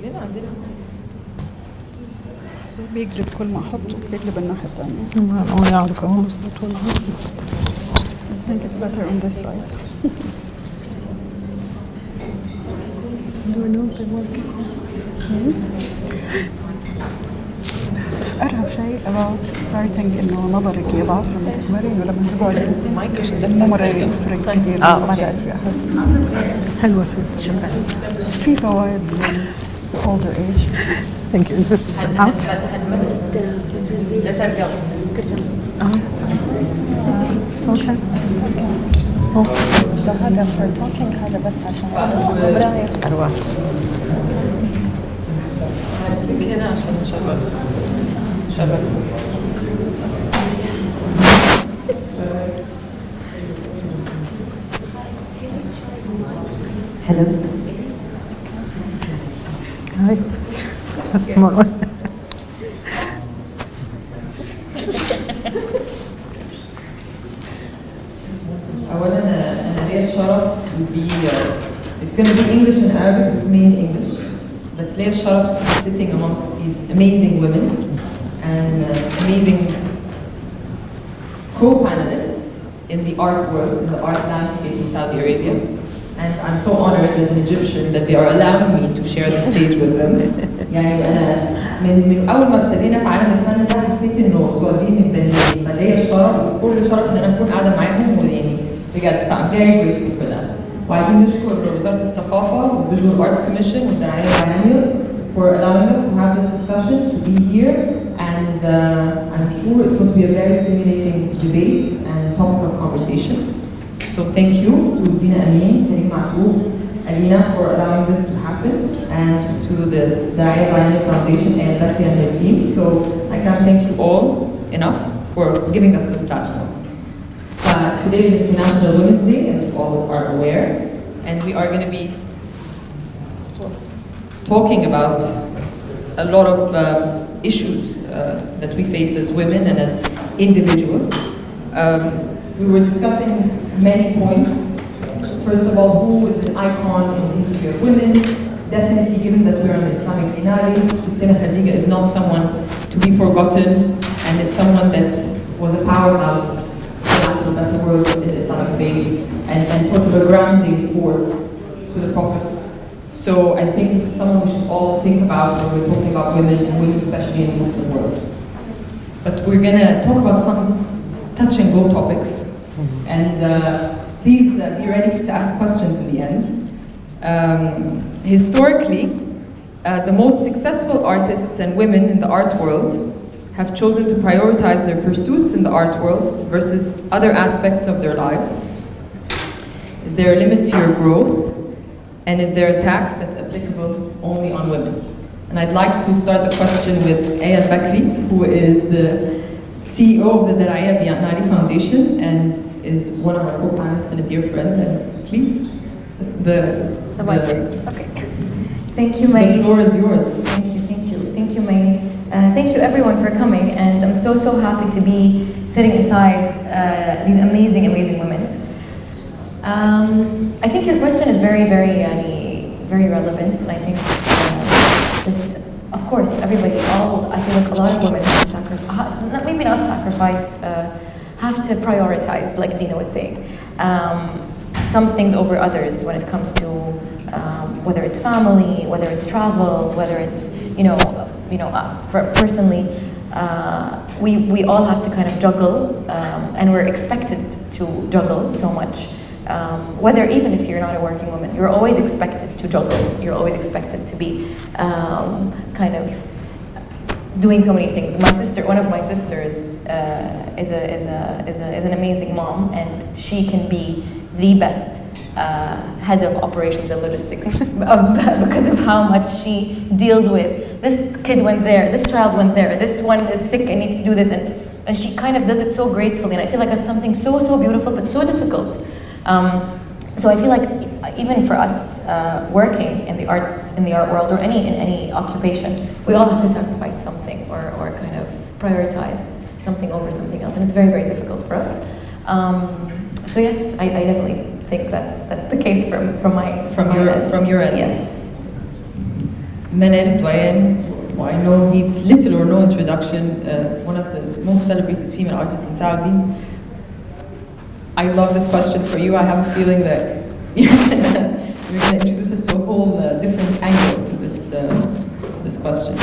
كلنا عندنا زي بيقلب كل ما احطه بيقلب الناحية الثانية. ما يعرف هو مظبوط ولا لا. I think it's better on this side. أرهب شيء about starting إنه نظرك يضعف لما تكبرين ولما تقعدي المايك عشان ده مو مرة يفرق كثير ما تعرفي أحد. حلوة شكرا. في فوائد older age. Thank you. Is this out? لا ترجع Okay. So هذا for talking هذا بس عشان أروى. هكليك هنا عشان نشغل Hello. Hi. اسمع. أولاً أنا ليا الشرف it's going to be English and Arabic, it's mainly English. بس ليا الشرف to be sitting amongst these amazing women and amazing co-panelists in the art world, in the art landscape in Saudi Arabia. And I'm so honored as an Egyptian that they are allowing me to share the stage with them. يعني أنا من أول ما ابتدينا في عالم الفن ده حسيت إنه السعوديين متبنيين، فليا الشرف وكل شرف إن أنا أكون قاعدة معاهم ويعني بجد I'm very grateful for that. وعايزين نشكر وزارة الثقافة والفيجوال Arts Commission والدرعية العالمية for allowing us to have this discussion, to be here, and I'm sure it's going to be a very stimulating debate and topic of conversation. So thank you to Dina Amin, Karim Matoub, Alina for allowing this to happen, and to the Diriyah Foundation and Becky and her team. So I can't thank you all enough for giving us this platform. Today is International Women's Day, as you all are aware, and we are going to be talking about a lot of issues that we face as women and as individuals. We were discussing many points. First of all, who is an icon in the history of women? Definitely, given that we're on the Islamic Biennale, Sultana Khadija is not someone to be forgotten and is someone that was a powerhouse, for that word in the Islamic faith, and sort of a grounding force to the Prophet. So I think this is someone we should all think about when we're talking about women, and women especially in the Muslim world. But we're going to talk about some touch and go topics. And please be ready to ask questions in the end. Historically, the most successful artists and women in the art world have chosen to prioritize their pursuits in the art world versus other aspects of their lives. Is there a limit to your growth? And is there a tax that's applicable only on women? And I'd like to start the question with Ayad Bakri, who is the CEO of the Diriyah Foundation and is one of our co-panelists and a dear friend. And please, the mic. Okay. Thank you, May. The floor is yours. Thank you, May. Thank you, everyone, for coming. And I'm so happy to be setting aside these amazing women. I think your question is very relevant, and I think that, of course, everybody, I feel like a lot of women have to sacrifice, maybe not sacrifice, have to prioritize, like Dina was saying, some things over others when it comes to whether it's family, whether it's travel, whether it's for personally, we all have to kind of juggle, and we're expected to juggle so much. Whether even if you're not a working woman, you're always expected to juggle. You're always expected to be kind of doing so many things. One of my sisters, is an amazing mom, and she can be the best head of operations and logistics because of how much she deals with. This kid went there, this child went there, this one is sick and needs to do this, and she kind of does it so gracefully, and I feel like that's something so beautiful but so difficult. So I feel like even for us working in the art world or in any occupation, we all have to sacrifice something or kind of prioritize something over something else, and it's very difficult for us. So yes, I definitely think that's the case from your end. Yes. Manel Doyen, who I know needs little or no introduction, one of the most celebrated female artists in Saudi. I love this question for you. I have a feeling that you're going to introduce us to a whole different angle to this question.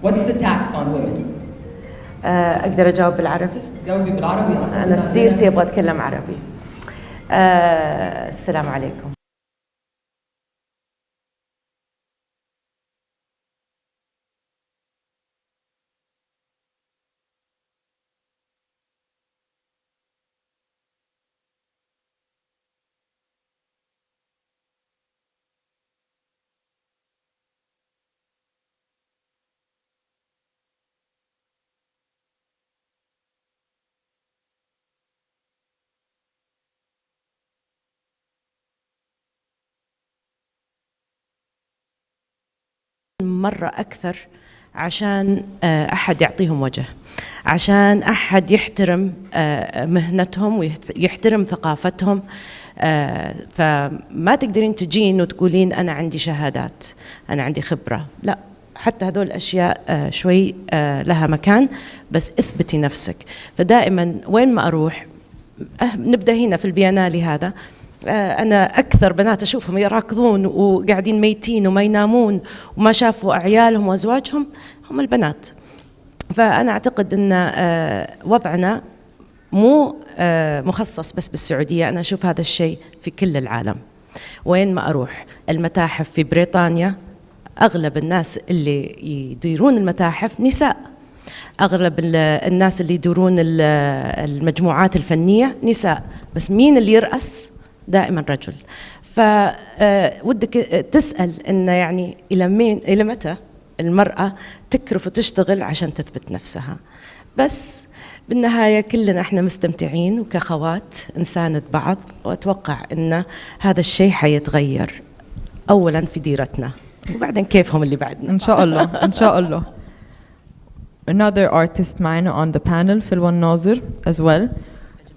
What's the tax on women? أقدر أجاوب بالعربي؟ جاوبي بالعربي. أنا في ديرتي أبغى أتكلم عربي. السلام عليكم. مرة أكثر عشان أحد يعطيهم وجه، عشان أحد يحترم مهنتهم ويحترم ثقافتهم. فما تقدرين تجين وتقولين أنا عندي شهادات، أنا عندي خبرة، لا، حتى هذول الأشياء شوي لها مكان، بس اثبتي نفسك. فدائما وين ما أروح، نبدأ هنا في البيانالي هذا، أنا أكثر بنات أشوفهم يراكضون وقاعدين ميتين وما ينامون وما شافوا عيالهم وأزواجهم هم البنات. فأنا أعتقد أن وضعنا مو مخصص بس بالسعودية، أنا أشوف هذا الشيء في كل العالم. وين ما أروح، المتاحف في بريطانيا أغلب الناس اللي يديرون المتاحف نساء، أغلب الناس اللي يدورون المجموعات الفنية نساء، بس مين اللي يرأس؟ دائما رجل. فودك تسأل إنه يعني إلى متى المرأة تكرف وتشتغل عشان تثبت نفسها؟ بس بالنهاية كلنا احنا مستمتعين وكأخوات نساند بعض، وأتوقع إن هذا الشيء حيتغير أولا في ديرتنا وبعدين كيفهم اللي بعدنا. إن شاء الله إن شاء الله. Another artist معنا on the panel, Filwan Nazir as well.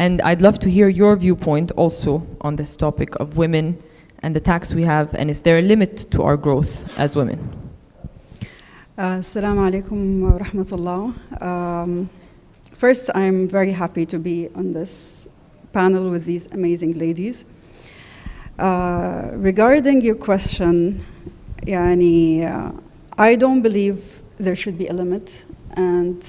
And I'd love to hear your viewpoint also on this topic of women and the tax we have, and is there a limit to our growth as women? Assalamu alaikum wa rahmatullah. First, I'm very happy to be on this panel with these amazing ladies. Regarding your question, I don't believe there should be a limit, and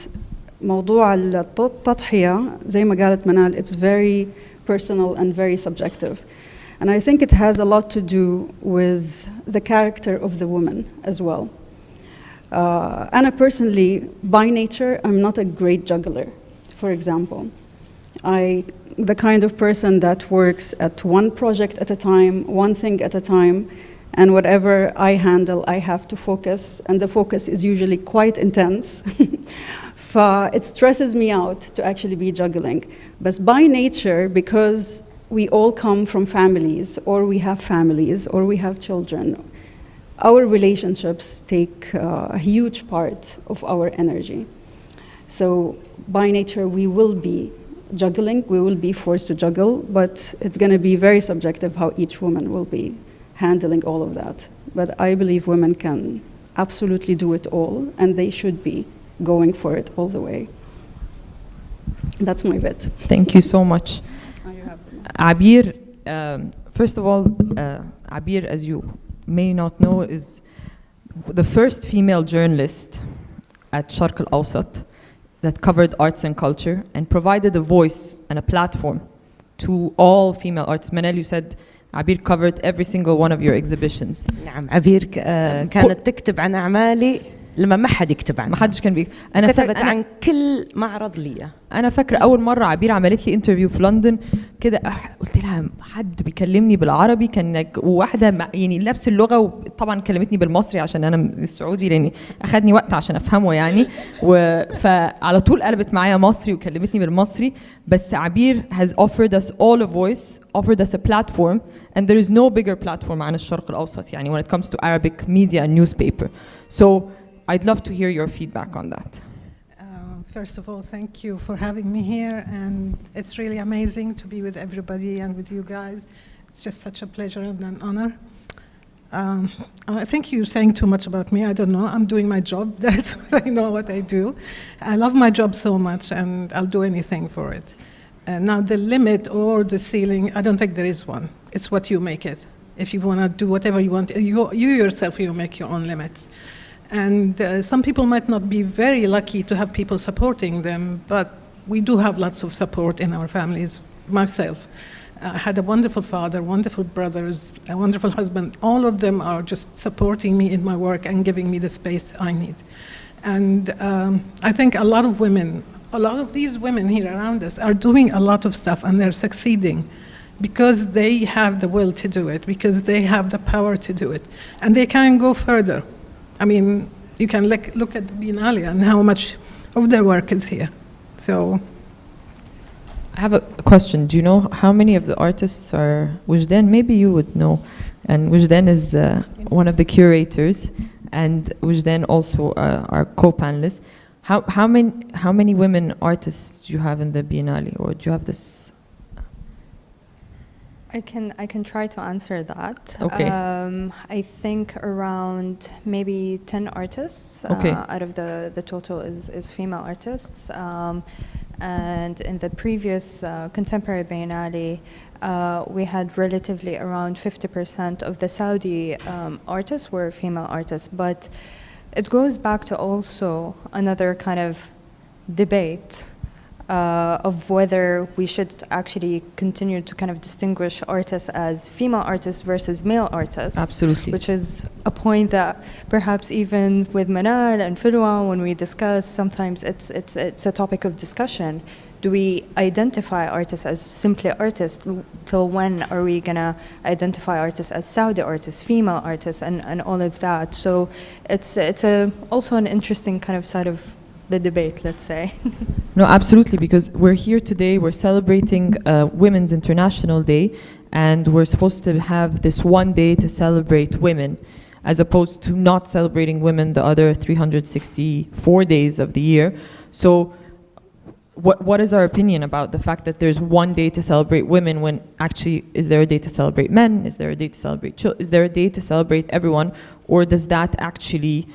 موضوع التضحية زي ما قالت منال, it's very personal and very subjective. And I think it has a lot to do with the character of the woman as well. أنا personally, by nature, I'm not a great juggler, for example. The kind of person that works at one project at a time, one thing at a time, and whatever I handle, I have to focus, and the focus is usually quite intense. It stresses me out to actually be juggling. But by nature, because we all come from families, or we have families, or we have children, our relationships take a huge part of our energy. So by nature, we will be juggling, we will be forced to juggle, but it's going to be very subjective how each woman will be handling all of that. But I believe women can absolutely do it all, and they should be going for it all the way. That's my bit. Thank you so much. Abir, first of all, Abir, as you may not know, is the first female journalist at Sharq al-Awsat that covered arts and culture and provided a voice and a platform to all female artists. Manel, you said Abir covered every single one of your exhibitions. نعم، عبير كانت تكتب عن أعمالي لما ما حد يكتب عنها. ما حدش كان كتبت عن كل معرض لي. انا فاكره اول مره عبير عملت لي انترفيو في لندن كده، قلت لها حد بيكلمني بالعربي، كان وواحده يعني نفس اللغه، وطبعا كلمتني بالمصري عشان انا السعودي، لاني اخذني وقت عشان افهمه يعني، فعلى طول قلبت معايا مصري وكلمتني بالمصري. بس عبير has offered us all a voice, offered us a platform, and there is no bigger platform عن الشرق الاوسط يعني when it comes to Arabic media and newspaper. So I'd love to hear your feedback on that. First of all, thank you for having me here, and it's really amazing to be with everybody and with you guys. It's just such a pleasure and an honor. I think you're saying too much about me. I don't know. I'm doing my job. That's what I know what I do. I love my job so much, and I'll do anything for it. Now, the limit or the ceiling, I don't think there is one. It's what you make it. If you want to do whatever you want, you yourself, you make your own limits. And some people might not be very lucky to have people supporting them, but we do have lots of support in our families. Myself, I had a wonderful father, wonderful brothers, a wonderful husband. All of them are just supporting me in my work and giving me the space I need. And I think a lot of these women here around us are doing a lot of stuff, and they're succeeding because they have the will to do it, because they have the power to do it. And they can go further. I mean, you can look at the Biennale and how much of their work is here. So, I have a question. Do you know how many of the artists are Wujdan? Maybe you would know. And Wujdan is one of the curators, and Wujdan also are co-panelists. How many women artists do you have in the Biennale, or do you have this? I can try to answer that. Okay. I think around maybe 10 artists out of the total is female artists. And in the previous contemporary Biennale, we had relatively around 50% of the Saudi artists were female artists. But it goes back to also another kind of debate of whether we should actually continue to kind of distinguish artists as female artists versus male artists. Absolutely. Which is a point that perhaps even with Manal and Filwa, when we discuss, sometimes it's a topic of discussion. Do we identify artists as simply artists? Till when are we gonna identify artists as Saudi artists, female artists, and all of that? So it's also an interesting kind of side of the debate, let's say. No, absolutely, because we're here today, we're celebrating Women's International Day, and we're supposed to have this one day to celebrate women, as opposed to not celebrating women the other 364 days of the year. So what is our opinion about the fact that there's one day to celebrate women, when actually, is there a day to celebrate men? Is there a day to celebrate children? Is there a day to celebrate everyone? Or does that actually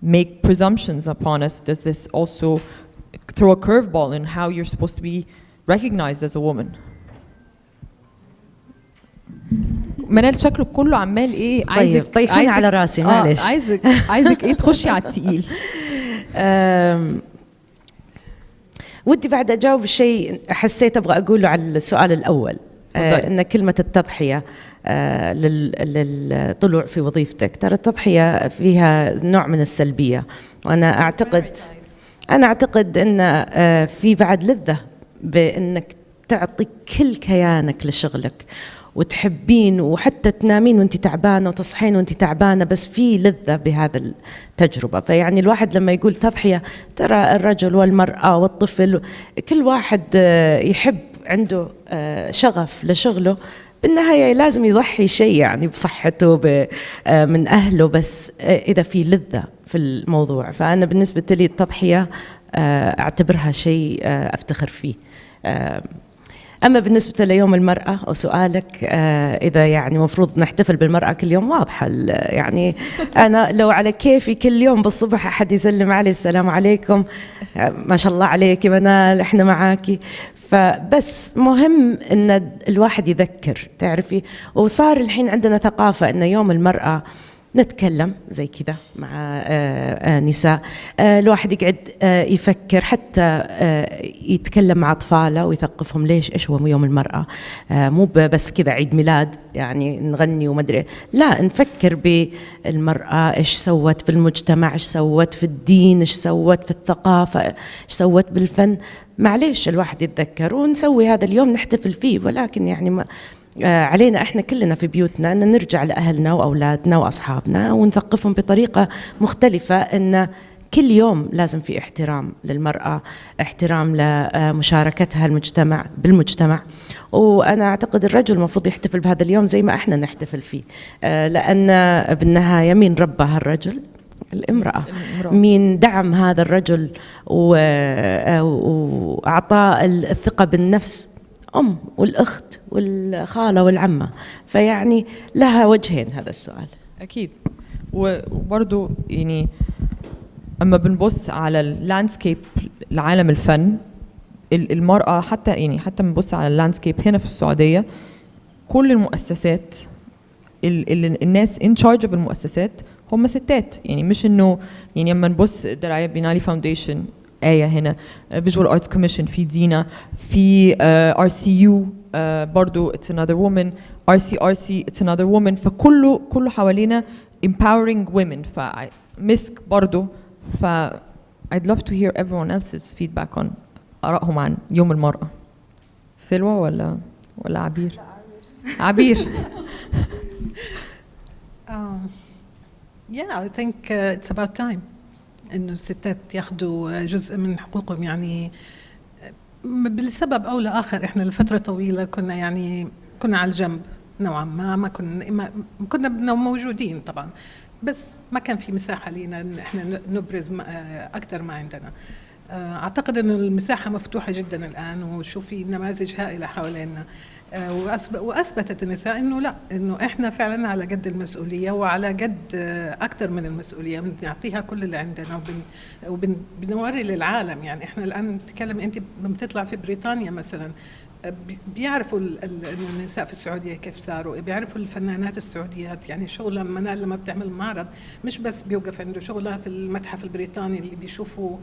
make presumptions upon us? Does this also throw a curveball in how you're supposed to be recognized as a woman? منال شكله كله عمال ايه طيب طيحين على راسي معلش عايزك ايه تخشي على التقيل. ودي بعد اجاوب شيء حسيت ابغى اقوله على السؤال الاول. ان كلمه التضحيه للطلوع في وظيفتك، ترى التضحيه فيها نوع من السلبيه، وانا اعتقد ان في بعد لذه بانك تعطي كل كيانك لشغلك وتحبين، وحتى تنامين وانت تعبانه وتصحين وانت تعبانه، بس في لذه بهذا التجربه. فيعني الواحد لما يقول تضحيه، ترى الرجل والمراه والطفل كل واحد يحب، عنده شغف لشغله، بالنهايه لازم يضحي شيء يعني بصحته من اهله، بس اذا في لذه في الموضوع. فانا بالنسبه لي التضحيه اعتبرها شيء افتخر فيه. أما بالنسبة ليوم المرأة وسؤالك، إذا يعني مفروض نحتفل بالمرأة كل يوم، واضحة يعني أنا لو على كيفي كل يوم بالصبح أحد يسلم علي السلام عليكم، ما شاء الله عليك منال، إحنا معاكي. فبس مهم إن الواحد يذكر، تعرفي، وصار الحين عندنا ثقافة إن يوم المرأة نتكلم زي كذا مع نساء، الواحد يقعد يفكر، حتى يتكلم مع أطفاله ويثقفهم ليش إيش هو يوم المرأة، مو بس كذا عيد ميلاد يعني نغني ومدري، لا نفكر بالمرأة إيش سوت في المجتمع، إيش سوت في الدين، إيش سوت في الثقافة، إيش سوت بالفن. معليش الواحد يتذكر ونسوي هذا اليوم نحتفل فيه، ولكن يعني علينا احنا كلنا في بيوتنا ان نرجع لاهلنا واولادنا واصحابنا ونثقفهم بطريقه مختلفه، ان كل يوم لازم في احترام للمراه، احترام لمشاركتها بالمجتمع. وانا اعتقد الرجل المفروض يحتفل بهذا اليوم زي ما احنا نحتفل فيه، لان بالنهايه مين ربى الرجل؟ الامرأة. مين دعم هذا الرجل وأعطاه الثقة بالنفس؟ والأخت والخالة والعمة. فيعني لها وجهين هذا السؤال. اكيد. وبرضو يعني اما بنبص على اللاندسكيب لعالم الفن، المرأة حتى بنبص على اللاندسكيب هنا في السعودية، كل المؤسسات الناس in charge of المؤسسات هم ستات. يعني مش انه يعني اما نبص دراية بينالي فاونديشن آية هنا، Visual Arts Commission في دينا، في RCU برضو it's another woman، RCRC it's another woman. فكله حوالينا empowering women. فمسك برضو I'd love to hear everyone else's feedback on آرائهم عن يوم المرأة. فلوى ولا عبير؟ عبير. Yeah, I think it's about time إنه الستات ياخدوا جزء من حقوقهم. يعني بسبب أو لآخر إحنا لفترة طويلة كنا على الجنب نوعا ما كنا موجودين طبعا، بس ما كان في مساحة لينا إن إحنا نبرز أكثر ما عندنا. أعتقد إنه المساحة مفتوحة جدا الآن، وشوفي نماذج هائلة حوالينا، وأثبتت النساء إنه لا، إنه إحنا فعلا على قد المسؤولية وعلى قد أكثر من المسؤولية، بنعطيها كل اللي عندنا وبنوري للعالم. يعني إحنا الآن نتكلم، أنت لما تطلع في بريطانيا مثلا بيعرفوا النساء في السعودية كيف صاروا، بيعرفوا الفنانات السعوديات. يعني شغلها منال لما بتعمل معرض مش بس بيوقف عنده، شغلها في المتحف البريطاني اللي بيشوفوا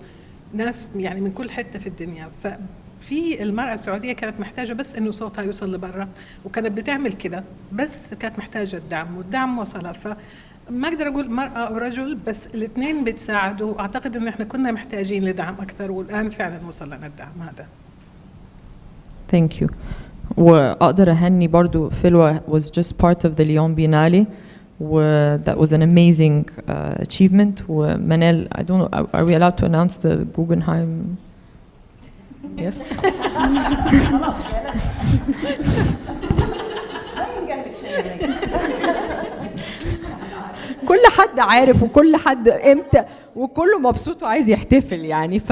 ناس يعني من كل حتة في الدنيا. ففي المرأة السعودية كانت محتاجة بس إنه صوتها يوصل لبرا، وكانت بتعمل كده، بس كانت محتاجة الدعم، والدعم وصلها. فما أقدر أقول مرأة أو رجل، بس الاثنين بتساعدوا. وأعتقد إن إحنا كنا محتاجين لدعم أكثر، والآن فعلا وصل لنا الدعم هذا. Thank you. وأقدر أهني برضو فلوى was just part of the اليوم Biennale. That was an amazing achievement. ومنال, I don't know, are we allowed to announce the Guggenheim? Yes. كل حد عارف وكل حد امتى وكله مبسوط وعايز يحتفل. يعني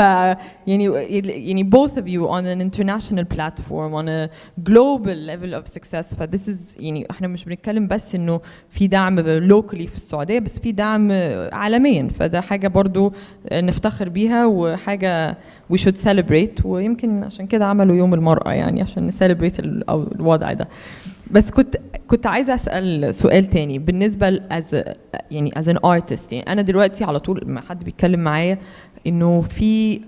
يعني both of you on an international platform on a global level of success. this is يعني احنا مش بنتكلم بس انه في دعم locally في السعودية، بس في دعم عالميا. فده حاجة برضو نفتخر بيها وحاجة we should celebrate. ويمكن عشان كده عملوا يوم المرأة، يعني عشان نسليبريت الوضع ده. بس كنت عايزة أسأل سؤال تاني بالنسبة يعني as an artist. يعني أنا دلوقتي على طول ما حد بيتكلم معايا إنه في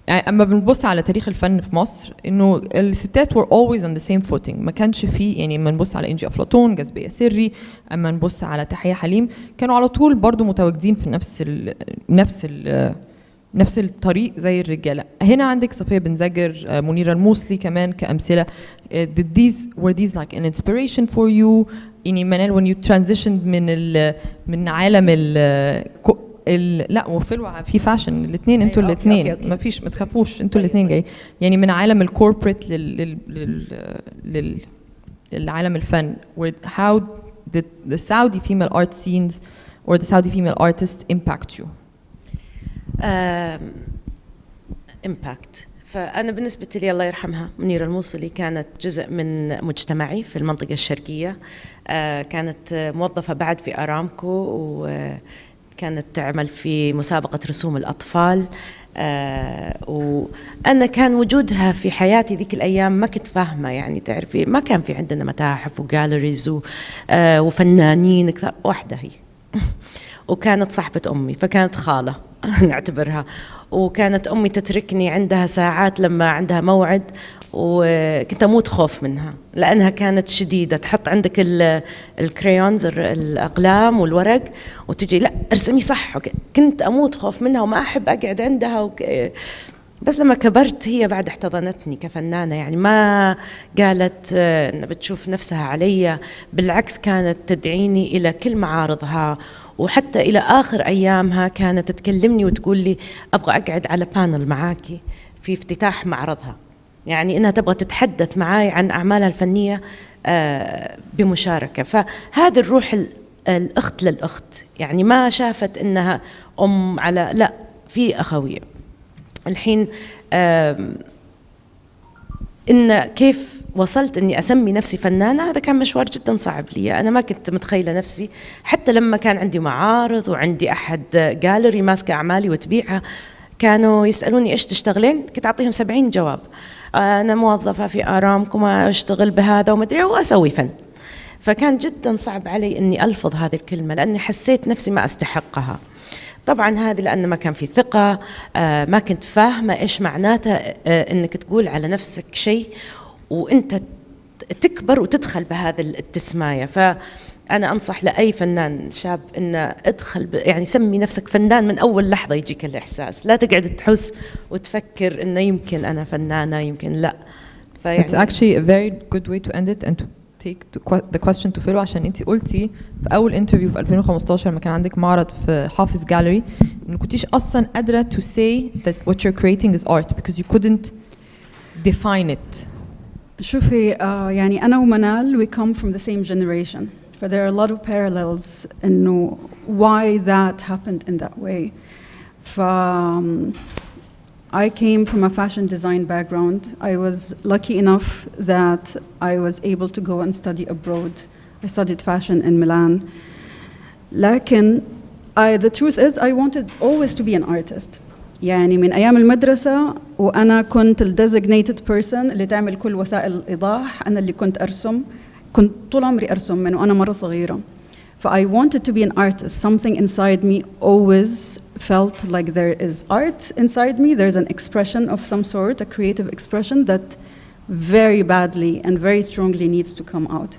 أما بنبص على تاريخ الفن في مصر إنه الستات were always on the same footing. ما كانش في يعني أما نبص على إنجي أفلاطون، جاذبية سري، أما نبص على تحية حليم، كانوا على طول برضو متواجدين في نفس الطريق زي الرجاله. هنا عندك صفيه بن زجر، منيره الموصلي كمان كامثله. were these like an inspiration for you؟ يعني منال when you transitioned من عالم لا وفلوى في فاشن، الاثنين انتوا الاثنين ما فيش، ما تخافوش، انتوا الاثنين جاي يعني من عالم الكوربريت للعالم الفن. how did the Saudi female art scenes or the Saudi female artists impact you؟ impact. فأنا بالنسبة لي الله يرحمها منيرة الموصلي كانت جزء من مجتمعي في المنطقة الشرقية. كانت موظفة بعد في أرامكو، وكانت تعمل في مسابقة رسوم الأطفال. وأنا كان وجودها في حياتي ذيك الأيام ما كنت فاهمة. يعني تعرفي ما كان في عندنا متاحف وجاليريز وفنانين كثر. واحدة هي وكانت صاحبة أمي، فكانت خالة نعتبرها. وكانت أمي تتركني عندها ساعات لما عندها موعد، وكنت أموت خوف منها لأنها كانت شديدة. تحط عندك الكريونز، الأقلام والورق، وتجي لا ارسمي صح. كنت أموت خوف منها وما أحب أقعد عندها. بس لما كبرت هي بعد احتضنتني كفنانة. يعني ما قالت إن بتشوف نفسها علي، بالعكس كانت تدعيني إلى كل معارضها، وحتى إلى آخر أيامها كانت تكلمني وتقول لي أبغى أقعد على بانل معاكي في افتتاح معرضها. يعني إنها تبغى تتحدث معاي عن أعمالها الفنية بمشاركة. فهذا الروح الأخت للأخت، يعني ما شافت إنها على لا، في أخوية. الحين إن كيف وصلت إني أسمي نفسي فنانة، هذا كان مشوار جدا صعب لي. أنا ما كنت متخيلة نفسي، حتى لما كان عندي معارض وعندي أحد جاليري ماسكة أعمالي وتبيعها، كانوا يسألوني إيش تشتغلين؟ كنت أعطيهم 70 جواب. أنا موظفة في أرامكو، ما أشتغل بهذا وما أدري، وأسوي فن. فكان جدا صعب علي إني ألفظ هذه الكلمة، لأني حسيت نفسي ما أستحقها. طبعا هذه لأن ما كان في ثقة، ما كنت فاهمة إيش معناته إنك تقول على نفسك شيء وأنت تكبر وتدخل بهذا التسماية. فأنا أنصح لأي فنان شاب إنه ادخل يعني سمي نفسك فنان من أول لحظة يجيك الإحساس، لا تقعد تحس وتفكر إنه يمكن أنا فنانة يمكن لا. It's actually a very good way to end it and to take the question to Philo. عشان انتي قلتي في أول انترفيو في 2015 لما كان عندك معرض في حافظ جاليري إن كنتيش أصلاً قادرة to say that what you're creating is art because you couldn't define it. شوفي يعني أنا ومنال we come from the same generation. So there are a lot of parallels إنه why that happened in that way. I came from a fashion design background. I was lucky enough that I was able to go and study abroad. I studied fashion in Milan. لكن the truth is I wanted always to be an artist. يعني من أيام المدرسة وأنا كنت designated person اللي تعمل كل وسائل الإيضاح. أنا اللي كنت أرسم، كنت طول عمري أرسم من وأنا مرة صغيرة. I wanted to be an artist. Something inside me always felt like there is art inside me. There's an expression of some sort, a creative expression that very badly and very strongly needs to come out.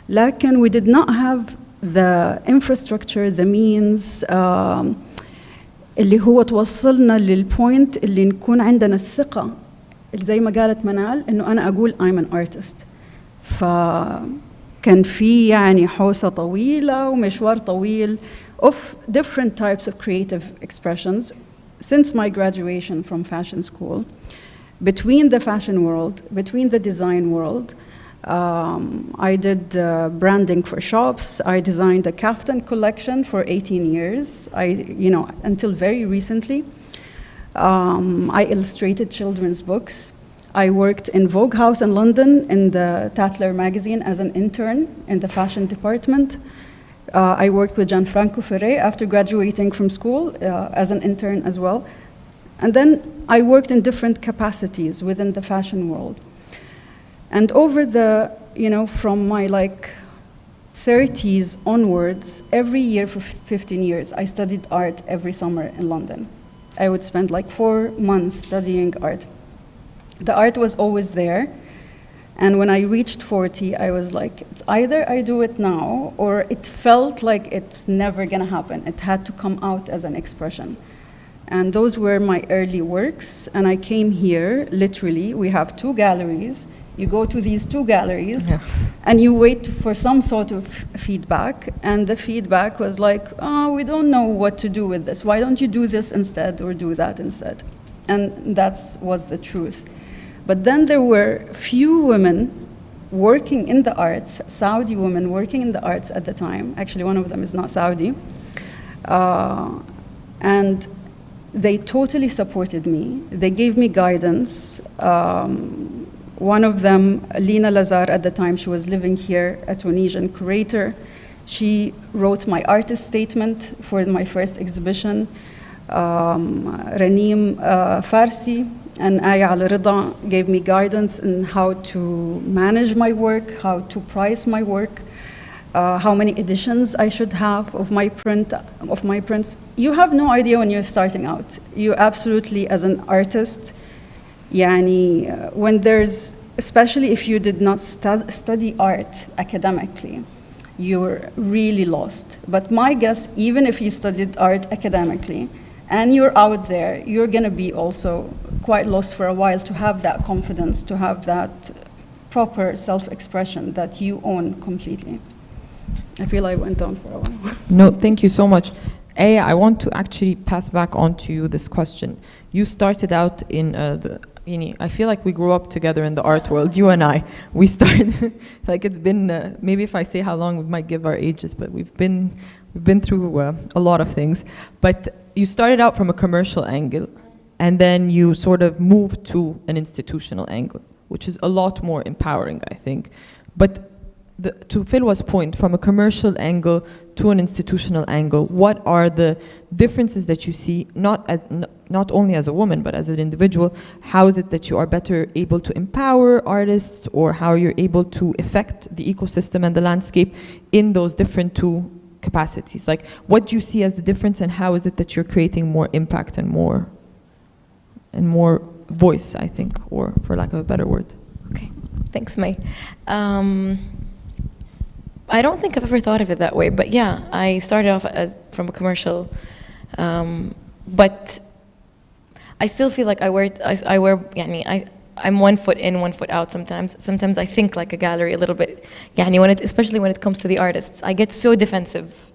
لكن we did not have the infrastructure, the means اللي هو توصلنا للpoint اللي نكون عندنا الثقة اللي زي ما قالت منال إنه أنا أقول I'm an artist. كان في يعني حوسة طويلة ومشوار طويل of different types of creative expressions since my graduation from fashion school, between the fashion world, between the design world. I did branding for shops. I designed a kaftan collection for 18 years. Until very recently. I illustrated children's books. I worked in Vogue House in London in the Tatler magazine as an intern in the fashion department. I worked with Gianfranco Ferré after graduating from school as an intern as well. And then I worked in different capacities within the fashion world. And over from my 30s onwards, every year for 15 years, I studied art every summer in London. I would spend 4 months studying art. The art was always there, and when I reached 40, I was like, it's either I do it now, or it felt like it's never gonna happen. It had to come out as an expression. And those were my early works, and I came here, literally, we have 2 galleries. You go to these 2 galleries, and you wait for some sort of feedback, and the feedback was like, oh, we don't know what to do with this. Why don't you do this instead, or do that instead? And that was the truth. But then there were few women working in the arts, Saudi women working in the arts at the time. Actually, one of them is not Saudi. And they totally supported me. They gave me guidance. One of them, Lina Lazar, at the time, she was living here, a Tunisian curator. She wrote my artist statement for my first exhibition. Ranim Farsi and Aya Al-Rida gave me guidance in how to manage my work, how to price my work, how many editions I should have of my prints. You have no idea when you're starting out. You absolutely, as an artist, when there's, especially if you did not study art academically, you're really lost. But my guess, even if you studied art academically, and you're out there, you're gonna be also quite lost for a while to have that confidence, to have that proper self-expression that you own completely. I feel I went on for a while. No, thank you so much. Aya, I want to actually pass back on to you this question. You started out in I feel like we grew up together in the art world, you and I. We started, it's been, maybe if I say how long, we might give our ages, but we've been through a lot of things. But you started out from a commercial angle, and then you sort of moved to an institutional angle. which is a lot more empowering, I think. But to Filwa's point, from a commercial angle to an institutional angle, what are the differences that you see, not only as a woman, but as an individual? How is it that you are better able to empower artists, or how you're able to affect the ecosystem and the landscape in those different two capacities? Like, what do you see as the difference, and how is it that you're creating more impact and more voice, I think, or for lack of a better word? Okay, thanks, May. I don't think I've ever thought of it that way, but yeah, I started off from a commercial, but I still feel like I'm 1 foot in, 1 foot out sometimes. Sometimes I think like a gallery a little bit, especially when it comes to the artists. I get so defensive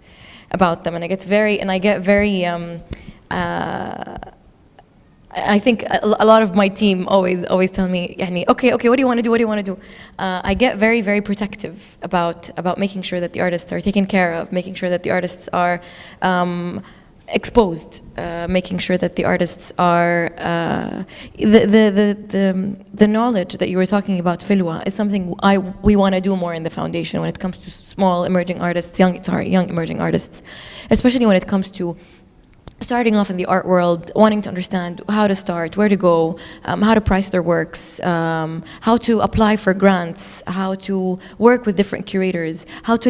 about them, and I get very, I think a lot of my team always tell me, okay, what do you want to do? What do you want to do? I get very, very protective about making sure that the artists are taken care of, making sure that the artists are exposed, making sure that the artists are the knowledge that you were talking about, Filwa, is something we want to do more in the foundation when it comes to small emerging artists, young emerging artists, especially when it comes to starting off in the art world, wanting to understand how to start, where to go, how to price their works, how to apply for grants, how to work with different curators, how to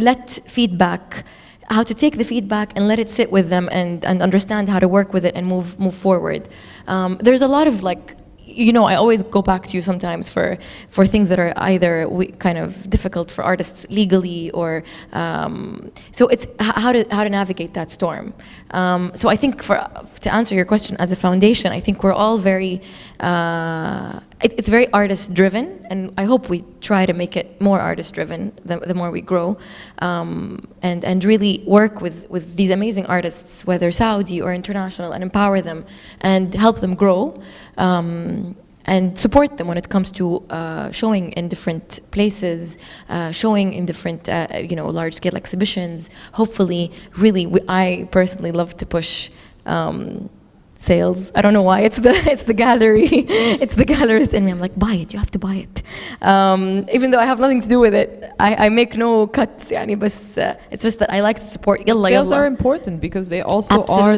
how to take the feedback and let it sit with them and understand how to work with it and move forward. There's a lot of I always go back to you sometimes for things that are either kind of difficult for artists legally, or so it's how to navigate that storm. So I think to answer your question, as a foundation, I think we're all very it's very artist driven, and I hope we try to make it more artist driven the more we grow, and really work with these amazing artists, whether Saudi or international, and empower them and help them grow. And support them when it comes to showing in different places, showing in different large-scale exhibitions. Hopefully, really, I personally love to push sales. I don't know why. It's the gallery. It's the gallerist in me. I'm like, buy it. You have to buy it. Even though I have nothing to do with it, I make no cuts. But it's just that I like to support. Sales are important because they also are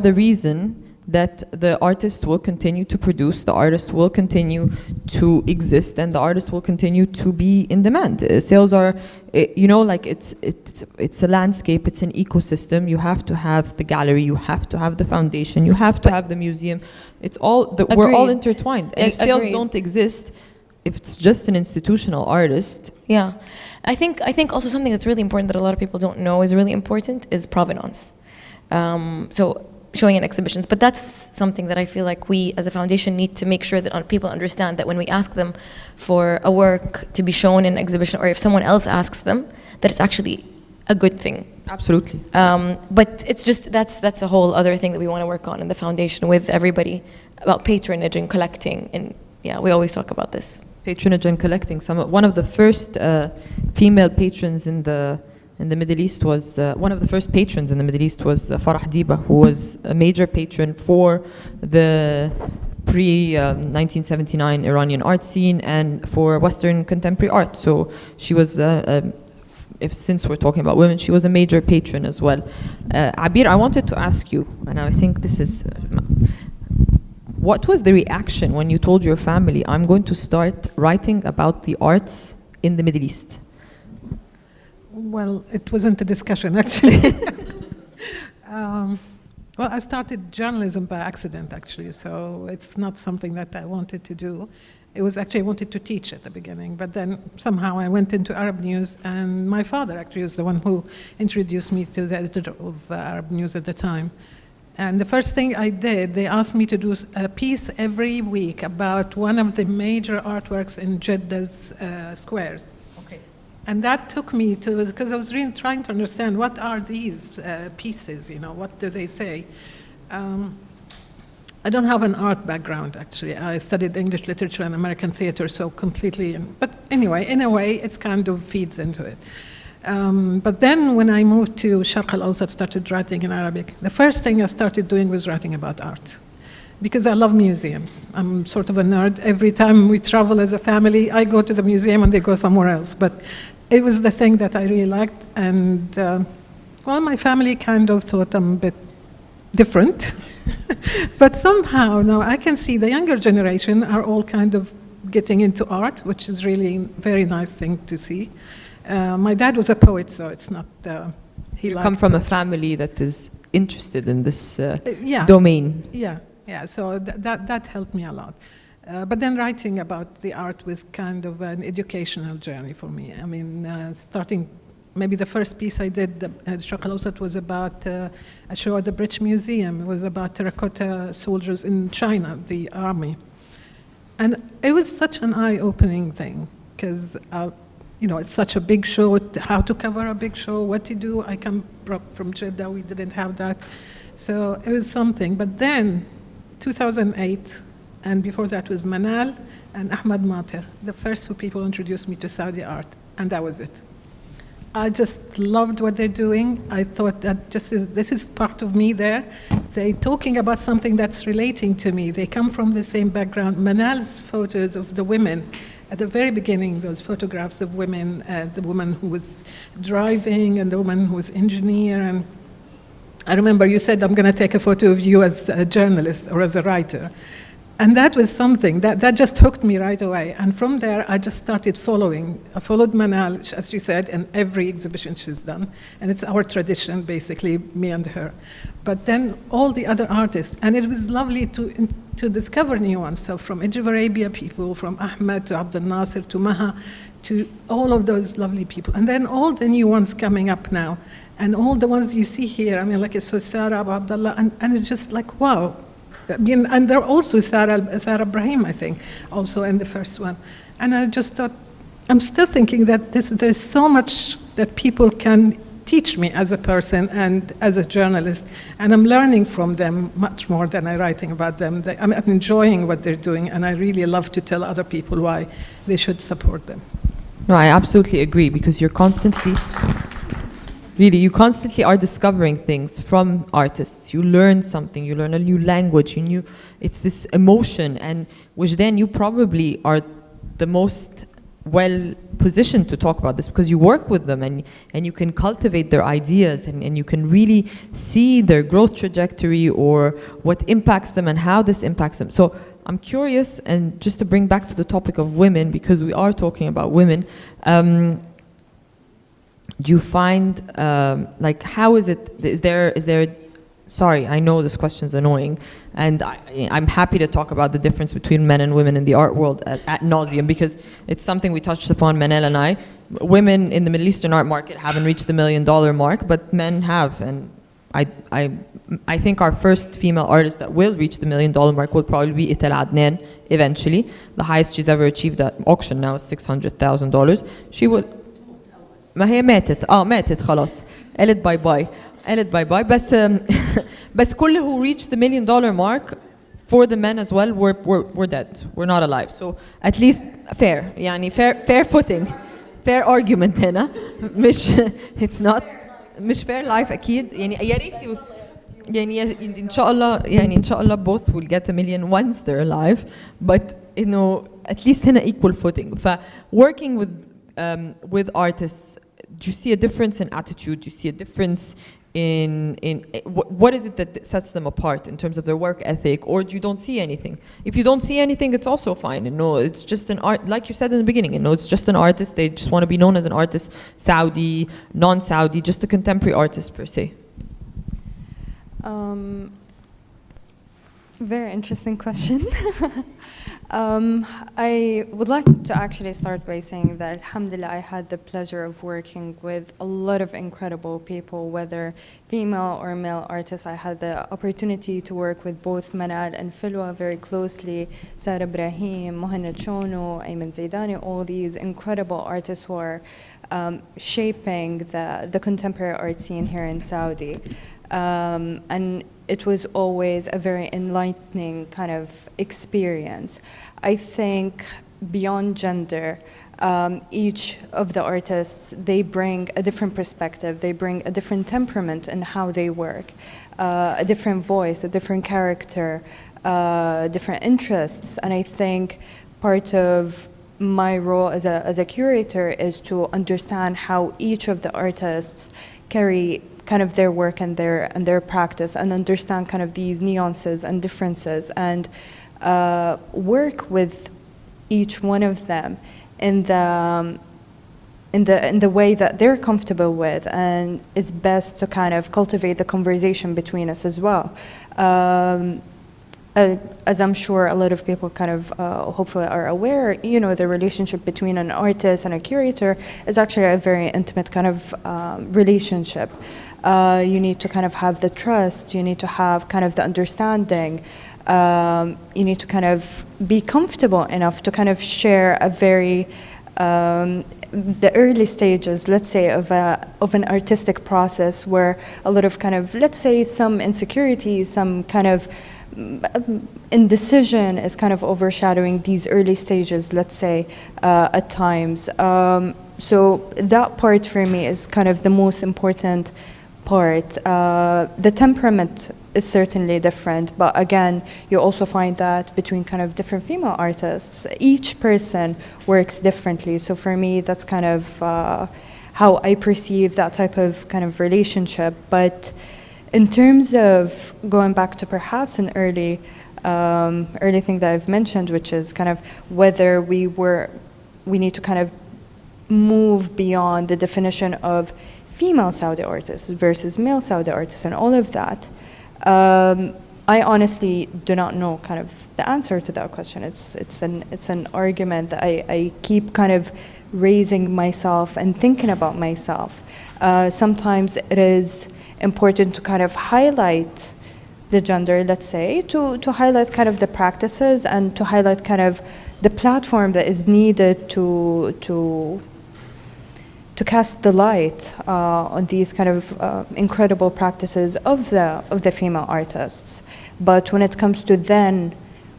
the reason that the artist will continue to produce, the artist will continue to exist, and the artist will continue to be in demand. Sales are, it's a landscape, it's an ecosystem. You have to have the gallery, you have to have the foundation, you have to have the museum. It's all, we're all intertwined. And if sales don't exist, if it's just an institutional artist. Yeah, I think also something that's really important that a lot of people don't know is really important is provenance. So showing in exhibitions, but that's something that I feel like we as a foundation need to make sure that people understand, that when we ask them for a work to be shown in an exhibition, or if someone else asks them, that it's actually a good thing. Absolutely. But it's just, that's a whole other thing that we want to work on in the foundation with everybody, about patronage and collecting, and yeah, we always talk about this. Patronage and collecting. One of the first female patrons in the Middle East was, one of the first patrons in the Middle East was Farah Diba, who was a major patron for the pre-1979 Iranian art scene and for Western contemporary art. So she was, since we're talking about women, she was a major patron as well. Abir, I wanted to ask you, and I think this is, what was the reaction when you told your family, I'm going to start writing about the arts in the Middle East? Well, it wasn't a discussion, actually. Well, I started journalism by accident, actually, so it's not something that I wanted to do. It was actually, I wanted to teach at the beginning, but then somehow I went into Arab news, and my father actually was the one who introduced me to the editor of Arab news at the time. And the first thing I did, they asked me to do a piece every week about one of the major artworks in Jeddah's squares. And that took me to, because I was really trying to understand what are these pieces, what do they say? I don't have an art background, actually. I studied English literature and American theater, so completely, but anyway, in a way, it kind of feeds into it. But then when I moved to Sharq al-Awsat, started writing in Arabic, the first thing I started doing was writing about art. because I love museums. I'm sort of a nerd. Every time we travel as a family, I go to the museum and they go somewhere else. But it was the thing that I really liked. And, well, my family kind of thought I'm a bit different. But somehow now I can see the younger generation are all kind of getting into art, which is really a very nice thing to see. My dad was a poet, so it's not... You come from a family that is interested in this yeah. domain. Yeah, so that helped me a lot. But then writing about the art was kind of an educational journey for me. I mean, starting, maybe the first piece I did at Sharq al-Awsat was about a show at the British Museum. It was about terracotta soldiers in China, the army. And it was such an eye-opening thing, because you know, it's such a big show, how to cover a big show, what to do. I come from Jeddah, we didn't have that. So it was something. But then, 2008, and before that was Manal and Ahmad Mater, the first two people introduced me to Saudi art, and that was it. I just loved what they're doing. I thought that this is part of me there. They're talking about something that's relating to me. They come from the same background. Manal's photos of the women, at the very beginning, those photographs of women, the woman who was driving and the woman who was engineer. And I remember you said, I'm going to take a photo of you as a journalist or as a writer. And that was something, that just hooked me right away. And from there, I just started following. I followed Manal, as she said, in every exhibition she's done. And it's our tradition, basically, me and her. But then all the other artists. And it was lovely to discover new ones. So from Egypt, Arabia people, from Ahmed to Abdel Nasser to Maha, to all of those lovely people. And then all the new ones coming up now. And all the ones you see here, I mean, like it's Sarah, Abu Abdullah, and it's just like, wow. I mean, and there are also Sarah Ibrahim, I think, also in the first one. And I just thought, I'm still thinking that there's so much that people can teach me as a person and as a journalist, and I'm learning from them much more than I'm writing about them. I'm enjoying what they're doing, and I really love to tell other people why they should support them. No, I absolutely agree, because you're constantly... Really, you constantly are discovering things from artists. You learn something, you learn a new language, it's this emotion, and which then you probably are the most well positioned to talk about this, because you work with them and you can cultivate their ideas and you can really see their growth trajectory or what impacts them and how this impacts them. So I'm curious, and just to bring back to the topic of women, because we are talking about women, do you find, like, how is it, is there, sorry, I know this question's annoying, and I'm happy to talk about the difference between men and women in the art world at nauseum, because it's something we touched upon, Manal and I. Women in the Middle Eastern art market haven't reached the $1 million mark, but men have, and I think our first female artist that will reach the $1 million mark will probably be Ital Adnan eventually. The highest she's ever achieved at auction now is $600,000. She would... ما هي ماتت خلاص قالت باي باي بس كل who reached the $1 million mark for the men as well we're dead, we're not alive, so at least fair يعني fair footing, fair argument هنا مش it's not مش fair life أكيد يعني يا ريت يعني إن شاء الله both will get $1 million once they're alive, but you know at least هنا equal footing. Working with artists, do you see a difference in attitude? Do you see a difference in what is it that sets them apart in terms of their work ethic, or you don't see anything? If you don't see anything, it's also fine. You know, it's just an art, like you said in the beginning. You know, it's just an artist. They just want to be known as an artist, Saudi, non-Saudi, just a contemporary artist per se. Very interesting question. I would like to actually start by saying that, alhamdulillah, I had the pleasure of working with a lot of incredible people, whether female or male artists. I had the opportunity to work with both Manal and Filwa very closely, Sarah Ibrahim, Mohamed Chono, Ayman Zaidani, all these incredible artists who are shaping the contemporary art scene here in Saudi. And it was always a very enlightening kind of experience. I think beyond gender, each of the artists, they bring a different perspective, they bring a different temperament in how they work, a different voice, a different character. different interests. And I think part of my role as a curator is to understand how each of the artists carry kind of their work and their practice, and understand kind of these nuances and differences, and work with each one of them in the way that they're comfortable with, and is best to kind of cultivate the conversation between us as well. As I'm sure a lot of people kind of hopefully are aware, you know, the relationship between an artist and a curator is actually a very intimate kind of relationship. You need to kind of have the trust, you need to have kind of the understanding, you need to kind of be comfortable enough to kind of share a very the early stages, let's say, of an artistic process, where a lot of kind of, let's say, some insecurity, some kind of indecision is kind of overshadowing these early stages, let's say, at times. So that part for me is kind of the most important part. The temperament is certainly different, but again, you also find that between kind of different female artists, each person works differently. So for me, that's kind of how I perceive that type of kind of relationship. But in terms of going back to perhaps an early thing that I've mentioned, which is kind of whether we need to kind of move beyond the definition of female Saudi artists versus male Saudi artists and all of that. I honestly do not know kind of the answer to that question. It's an argument that I keep kind of raising myself and thinking about myself. Sometimes it is important to kind of highlight the gender, let's say, to highlight kind of the practices and to highlight kind of the platform that is needed to cast the light on these kind of incredible practices of the female artists. But when it comes to then,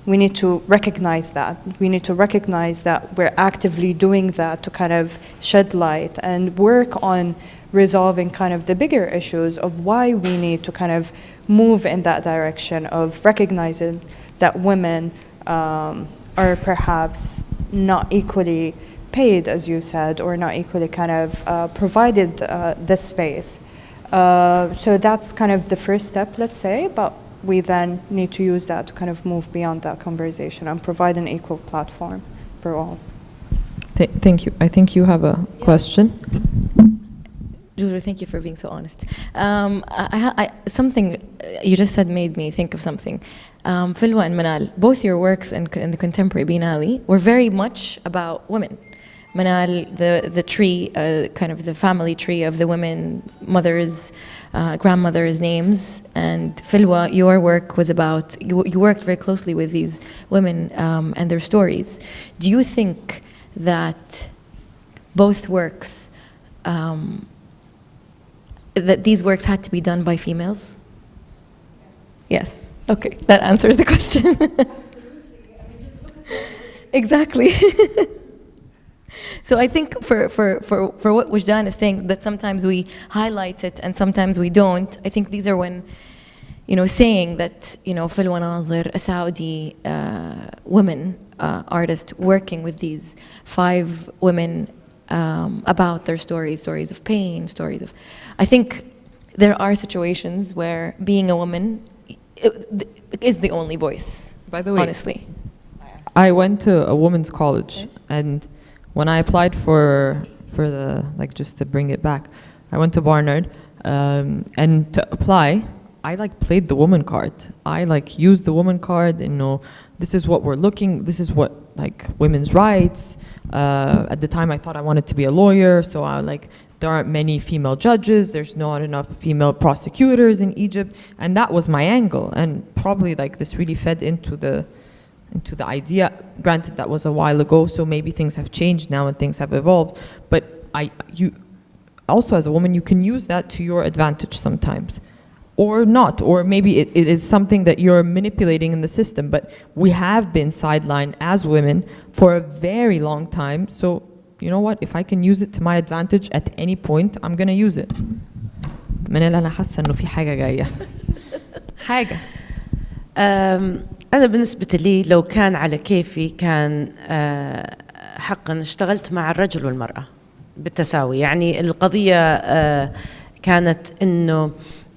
we need to recognize that. We need to recognize that we're actively doing that to kind of shed light and work on resolving kind of the bigger issues of why we need to kind of move in that direction of recognizing that women are perhaps not equally paid, as you said, or not equally kind of provided the space. So that's kind of the first step, let's say, but we then need to use that to kind of move beyond that conversation and provide an equal platform for all. Thank you. I think you have a question. Juju, thank you for being so honest. Something you just said made me think of something. Filwa and Manal, both your works in the contemporary Biennale were very much about women. Manal, the tree, kind of the family tree of the women, mothers, grandmothers' names, and Filwa, your work was about, you worked very closely with these women and their stories. Do you think that both works, that these works had to be done by females? Yes. Okay, that answers the question. Exactly. So I think for what Wajdan is saying, that sometimes we highlight it and sometimes we don't, I think these are when, you know, saying that, you know, Filwa Nazir, a Saudi woman artist working with these 5 women about their stories of pain, stories of, I think there are situations where being a woman is the only voice. By the way, honestly, I went to a women's college, and when I applied for the, like, just to bring it back, I went to Barnard, and to apply, I like played the woman card. I like used the woman card, and know this is what we're looking, this is what, like, women's rights. At the time I thought I wanted to be a lawyer, so I like, there aren't many female judges, there's not enough female prosecutors in Egypt, and that was my angle. And probably like this really fed into the idea. Granted, that was a while ago, so maybe things have changed now and things have evolved, but you also, as a woman, you can use that to your advantage sometimes, or not, or maybe it is something that you're manipulating in the system. But we have been sidelined as women for a very long time, so you know what, if I can use it to my advantage at any point, I'm gonna use it. منال أنا حاسة إنه في حاجة جاية. حاجة. أنا بالنسبة لي لو كان على كيفي كان حقا اشتغلت مع الرجل والمرأة بالتساوي. يعني القضية كانت إنه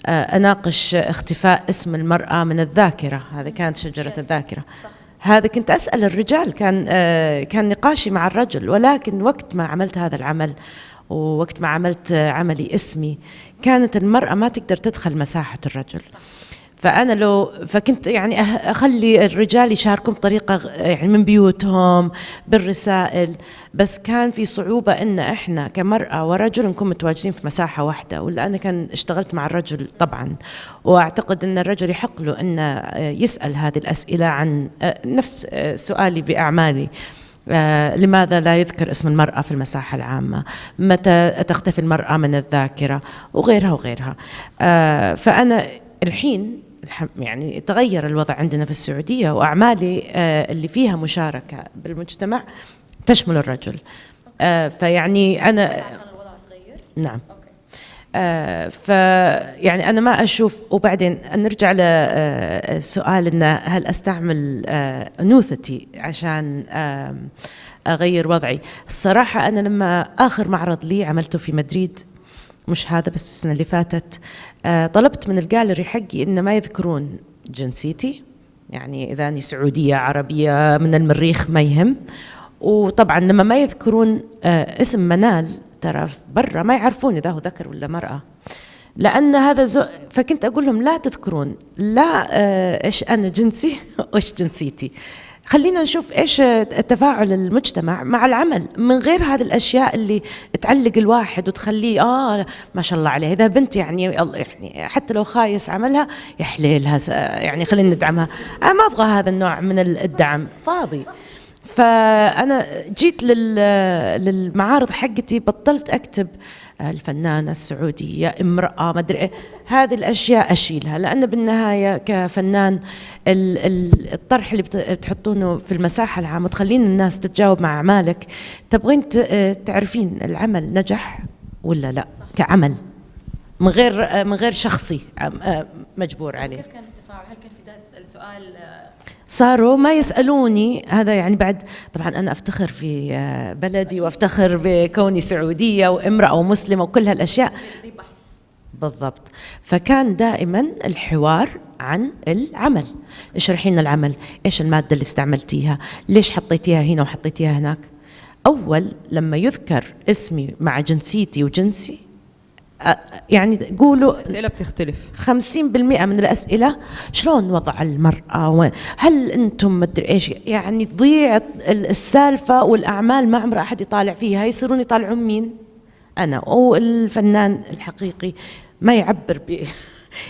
أناقش اختفاء اسم المرأة من الذاكرة، هذا كانت شجرة الذاكرة. هذا كنت أسأل الرجال، كان نقاشي مع الرجل، ولكن وقت ما عملت هذا العمل ووقت ما عملت عملي اسمي كانت المرأة ما تقدر تدخل مساحة الرجل. فكنت يعني أخلي الرجال يشاركون بطريقة يعني من بيوتهم بالرسائل، بس كان في صعوبة إن إحنا كمرأة ورجل نكون متواجدين في مساحة واحدة. ولا أنا كان اشتغلت مع الرجل طبعا، وأعتقد أن الرجل يحق له أن يسأل هذه الأسئلة عن نفس سؤالي بأعمالي. لماذا لا يذكر اسم المرأة في المساحة العامة؟ متى تختفي المرأة من الذاكرة؟ وغيرها وغيرها. فأنا الحين يعني تغير الوضع عندنا في السعودية، وأعمالي اللي فيها مشاركة بالمجتمع تشمل الرجل. فيعني أنا نعم. فيعني أنا ما أشوف. وبعدين نرجع لسؤال إن هل أستعمل أنوثتي عشان أغير وضعي. الصراحة أنا لما آخر معرض لي عملته في مدريد، مش هذا بس السنة اللي فاتت، طلبت من الجاليري حقي إن ما يذكرون جنسيتي، يعني إذا أني سعودية عربية من المريخ ما يهم. وطبعا لما ما يذكرون اسم منال، ترى برا ما يعرفون إذا هو ذكر ولا مرأة، لأن هذا فكنت أقول لهم لا تذكرون لا إيش أنا جنسي وإيش جنسيتي، خلينا نشوف إيش تفاعل المجتمع مع العمل، من غير هذه الأشياء اللي تعلق الواحد وتخليه ما شاء الله عليه. إذا بنت يعني حتى لو خايس عملها يحليلها، يعني خلينا ندعمها. أنا ما أبغى هذا النوع من الدعم، فاضي. فأنا جيت للمعارض حقتي بطلت أكتب الفنانة السعودية امرأة ما أدري إيه، هذه الأشياء أشيلها، لأن بالنهاية كفنان الطرح اللي بتحطونه في المساحة العامة تخلين الناس تتجاوب مع أعمالك. تبغين تعرفين العمل نجح ولا لا كعمل، من غير شخصي مجبور عليه. كيف كان التفاعل؟ هل كان في ذات السؤال صاروا ما يسألوني هذا؟ يعني بعد طبعا أنا أفتخر في بلدي وأفتخر بكوني سعودية وامرأة ومسلمة وكل هالأشياء بالضبط. فكان دائما الحوار عن العمل، اشرحي لنا العمل، إيش المادة اللي استعملتيها، ليش حطيتيها هنا وحطيتيها هناك. أول لما يذكر اسمي مع جنسيتي وجنسي، يعني قولوا الأسئلة بتختلف. 50% من الأسئلة شلون وضع المرأة، هل أنتم مدري إيش، يعني تضيع السالفة والأعمال ما عمر أحد يطالع فيها. يصيرون يطالعون مين؟ أنا. والفنان الحقيقي ما يعبر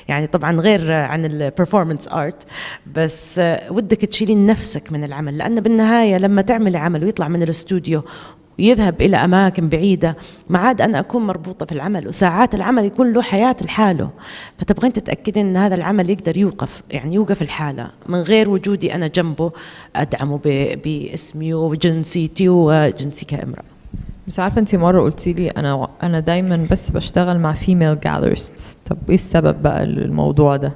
يعني طبعا غير عن البرفورمانس ارت، بس ودك تشيلين نفسك من العمل، لأن بالنهاية لما تعملي عمل ويطلع من الاستوديو ويذهب إلى أماكن بعيدة، ما عاد أنا أكون مربوطة في العمل، وساعات العمل يكون له حياة لحاله. فتبغين تتأكدين أن هذا العمل يقدر يوقف الحالة من غير وجودي أنا جنبه أدعمه باسمي وجنسيتي وجنسي كامرأة. بس عارفة أنت مرة قلتي لي أنا دايما بس بشتغل مع female gallerists. طب إيه السبب بقى الموضوع ده؟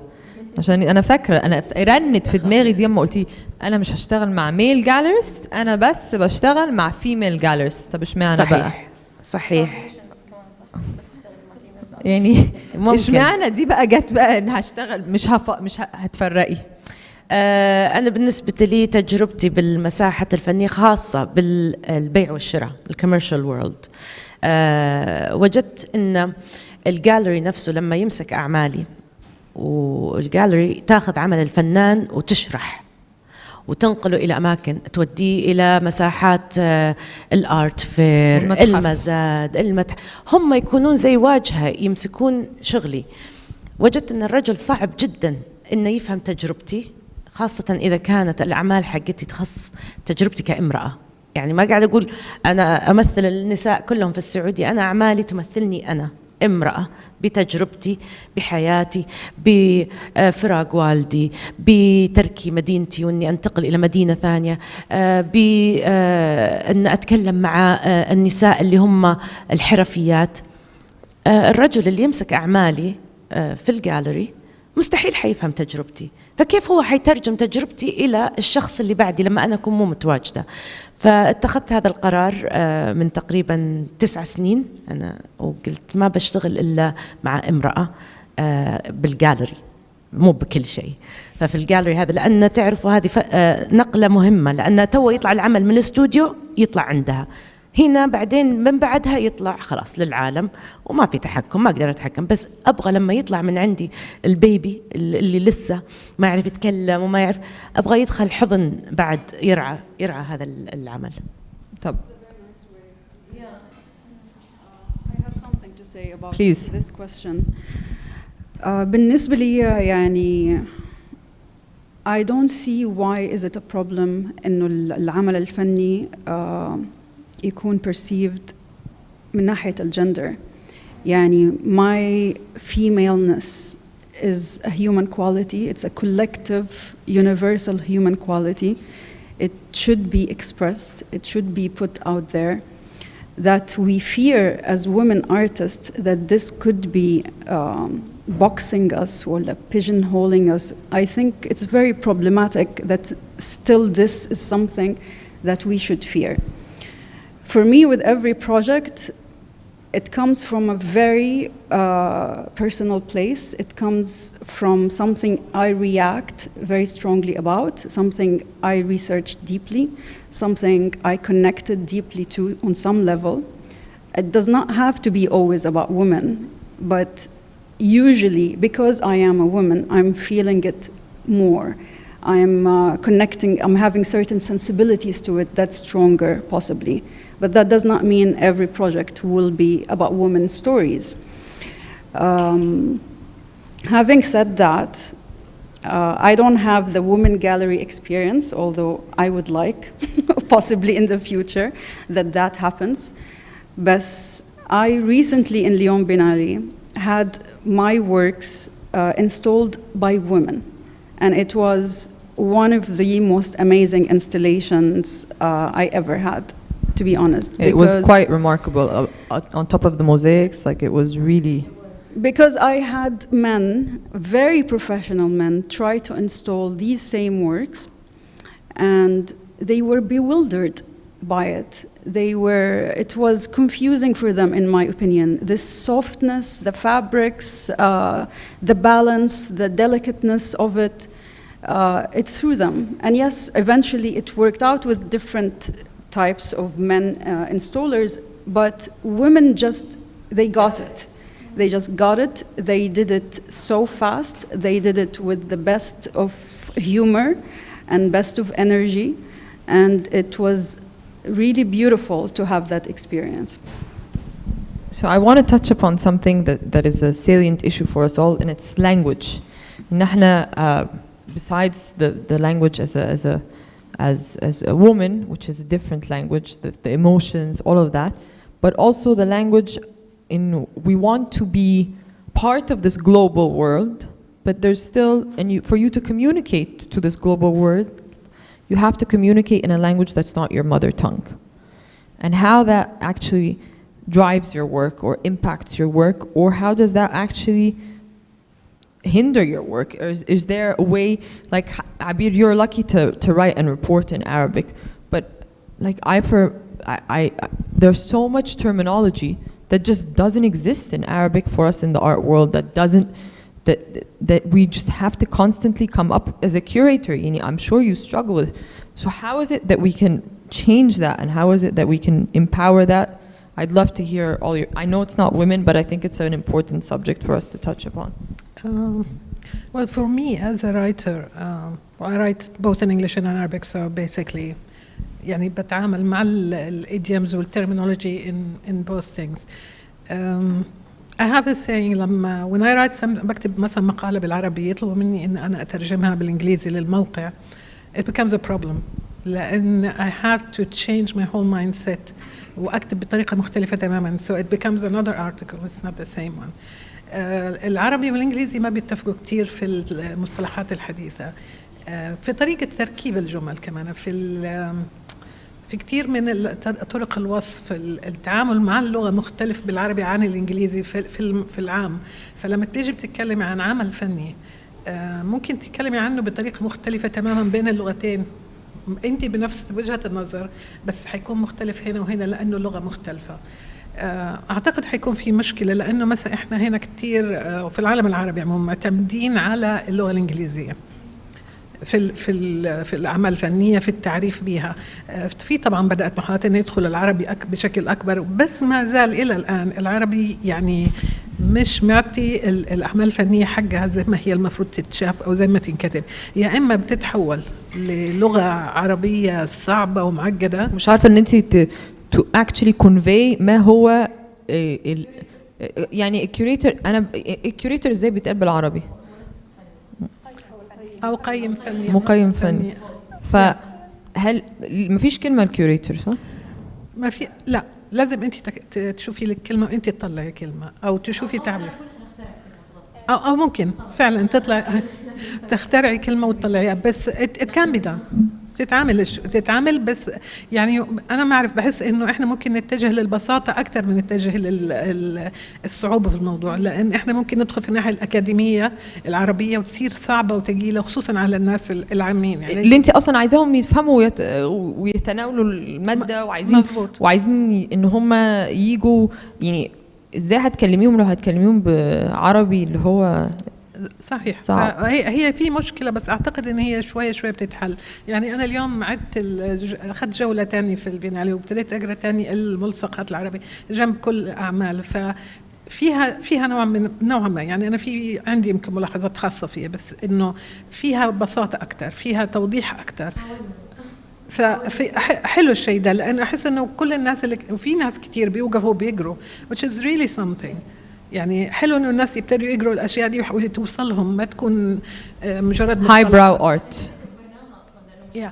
عشان أنا فاكرة أنا رنت في دماغي دي لما قلتي أنا مش هشتغل مع ميل جاليرست، أنا بس بشتغل مع فيميل جاليرست. طب اشمعنى بقى؟ صحيح. يعني اشمعنى دي بقى جت بقى إن هشتغل مش هتفرقي؟ أنا بالنسبة لي تجربتي بالمساحة الفنية خاصة بالبيع والشراء الكوميرشال وورلد، وجدت إن الجاليري نفسه لما يمسك أعمالي، والجاليري تاخذ عمل الفنان وتشرح وتنقله إلى أماكن، توديه إلى مساحات الارت فير، المزاد، هم يكونون زي واجهة يمسكون شغلي. وجدت أن الرجل صعب جدا إنه يفهم تجربتي، خاصة إذا كانت الأعمال حقتي تخص تجربتي كامرأة. يعني ما قاعد أقول أنا أمثل النساء كلهم في السعودية، أنا أعمالي تمثلني أنا امرأة بتجربتي بحياتي، بفراق والدي، بتركي مدينتي وإني أنتقل إلى مدينة ثانية، بأن أتكلم مع النساء اللي هم الحرفيات. الرجل اللي يمسك أعمالي في الجاليري مستحيل حيفهم تجربتي، فكيف هو حيترجم تجربتي إلى الشخص اللي بعدي لما أنا أكون مو متواجدة؟ فاتخذت هذا القرار من تقريبا 9 سنين أنا، وقلت ما بشتغل إلا مع امرأة بالجاليري، مو بكل شيء. ففي الجاليري هذا، لأن تعرفوا هذه نقلة مهمة، لأن تو يطلع العمل من الاستوديو يطلع عندها هنا، بعدين من بعدها يطلع خلاص للعالم وما في تحكم، ما أقدر أتحكم. بس أبغى لما يطلع من عندي البيبي اللي لسه ما يعرف يتكلم وما يعرف، أبغى يدخل حضن بعد يرعى هذا العمل. طب I have something to say about Please. this question. بالنسبة لي يعني I don't see why is it a problem إنه العمل الفني يكون perceived من ناحية الجندر. يعني my femaleness is a human quality. It's a collective, universal human quality. It should be expressed. It should be put out there. That we fear as women artists that this could be boxing us or pigeonholing us. I think it's very problematic that still this is something that we should fear. For me, with every project, it comes from a very personal place. It comes from something I react very strongly about, something I researched deeply, something I connected deeply to on some level. It does not have to be always about women, but usually, because I am a woman, I'm feeling it more. I'm connecting, I'm having certain sensibilities to it that's stronger, possibly. But that does not mean every project will be about women's stories. Having said that, I don't have the women gallery experience, although I would like, possibly in the future, that happens. But I recently in اليوم Biennale had my works installed by women. And it was one of the most amazing installations I ever had, to be honest. It was quite remarkable. On top of the mosaics, like it was really... Because I had men, very professional men, try to install these same works, and they were bewildered by it. It was confusing for them, in my opinion. This softness, the fabrics, the balance, the delicateness of it, it threw them. And yes, eventually it worked out with different types of men installers, but women they got it. They just got it. They did it so fast. They did it with the best of humor and best of energy. And it was really beautiful to have that experience. So I want to touch upon something that is a salient issue for us all, and it's language. نحن, besides the language as a woman, which is a different language, the emotions, all of that, but also the language we want to be part of this global world, but there's still, for you to communicate to this global world, you have to communicate in a language that's not your mother tongue. And how that actually drives your work or impacts your work, or how does that actually hinder your work? Or is there a way, like Abir, you're lucky to write and report in Arabic, but like there's so much terminology that just doesn't exist in Arabic for us in the art world, that we just have to constantly come up as a curator. I'm sure you struggle with. So how is it that we can change that, and how is it that we can empower that? I'd love to hear all your, I know it's not women, but I think it's an important subject for us to touch upon. Well, for me as a writer, I write both in English and in Arabic, so basically يعني بتعامل مع الidioms والterminology in both things. I have a saying when I write بكتب مثلا مقالة بالعربي يطلبوا مني إن أنا أترجمها بالإنجليزي للموقع, it becomes a problem لأن I have to change my whole mindset وأكتب بطريقة مختلفة تماما, so it becomes another article, it's not the same one. العربي والإنجليزي ما بيتفقوا كتير في المصطلحات الحديثة, في طريقة تركيب الجمل كمان, في كتير من طرق الوصف, التعامل مع اللغة مختلف بالعربي عن الإنجليزي في العام. فلما تيجي بتتكلم عن عمل فني ممكن تتكلمي عنه بطريقة مختلفة تماما بين اللغتين، انت بنفس وجهة النظر، بس حيكون مختلف هنا وهنا لأنه اللغة مختلفة. اعتقد حيكون في مشكلة، لأنه مثلا احنا هنا كتير وفي العالم العربي عموما معتمدين على اللغة الإنجليزية في الأعمال الفنية، في التعريف بها. في طبعا بدأت محاولات أن يدخل العربي بشكل أكبر، بس ما زال إلى الآن العربي يعني مش معطي الأعمال الفنية حقها زي ما هي المفروض تتشاف أو زي ما تنكتب. يا إما بتتحول للغة عربية صعبة ومعقدة. مش عارفة أن أنت to actually convey ما هو يعني الكيوريتر. أنا الكيوريتر إزاي بيتقال بالعربي؟ أو قيم فني، مقيم فني. فهل ما فيش كلمة الكيوريتر صح؟ ما في، لا لازم أنت تشوفي لك كلمة وأنت تطلعي كلمة، أو تشوفي تعبير، أو ممكن فعلا تخترعي كلمة وتطلعيها. بس it can be done. تتعامل بس يعني أنا ما أعرف، بحس إنه إحنا ممكن نتجه للبساطة أكثر من نتجه للصعوبة في الموضوع، لأن إحنا ممكن ندخل في الناحية الأكاديمية العربية وتصير صعبة وثقيلة، خصوصا على الناس العامين يعني اللي أنت أصلا عايزاهم يفهموا ويتناولوا المادة، وعايزين إن هم يجوا. يعني إزاي هتكلميهم لو هتكلميهم بعربي اللي هو صحيح؟ هي في مشكلة، بس أعتقد إن هي شوية بتتحل. يعني أنا اليوم أخذت جولة تاني في البينالي، وابتديت أقرأ تاني الملصقات العربية جنب كل أعمال. فيها نوع ما يعني أنا عندي يمكن ملاحظات خاصة فيها، بس إنه فيها بساطة أكتر، فيها توضيح أكتر. حلو الشيء ده، لأن أحس إنه كل الناس وفي ناس كتير بيوقفوا بيقروا which is really something. يعني حلو إنه الناس يبتدوا يقروا الأشياء دي ويحاولوا توصلهم، ما تكون مجرد high brow art. Yeah.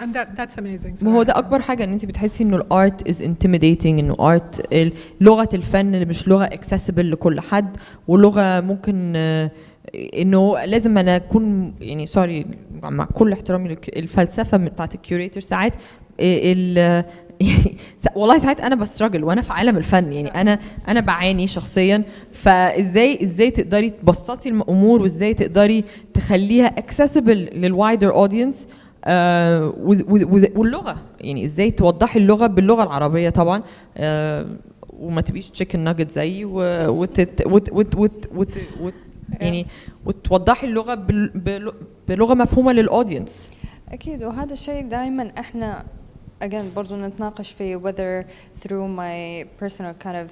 And that's amazing. ما هو ده أكبر حاجة، إن أنت بتحسي إنه الارت is intimidating، إنه ارت لغة الفن مش لغة accessible لكل حد، ولغة ممكن إنه لازم أنا أكون يعني سوري مع كل احترامي الفلسفة بتاعت الكيوريتر ساعات يعني والله ساعات انا بستراجل وانا في عالم الفن. يعني انا بعاني شخصيا. فازاي تقدري تبسطي الامور، وازاي تقدري تخليها accessible للوايدر اودينس، واللغه يعني ازاي توضحي اللغه باللغه العربيه طبعا، وما تبقيش تشيكن ناجت زيي، يعني وتوضحي اللغه بلغه مفهومه للاودينس. اكيد، وهذا الشيء دائما احنا again برضو نتناقش فيه whether through my personal kind of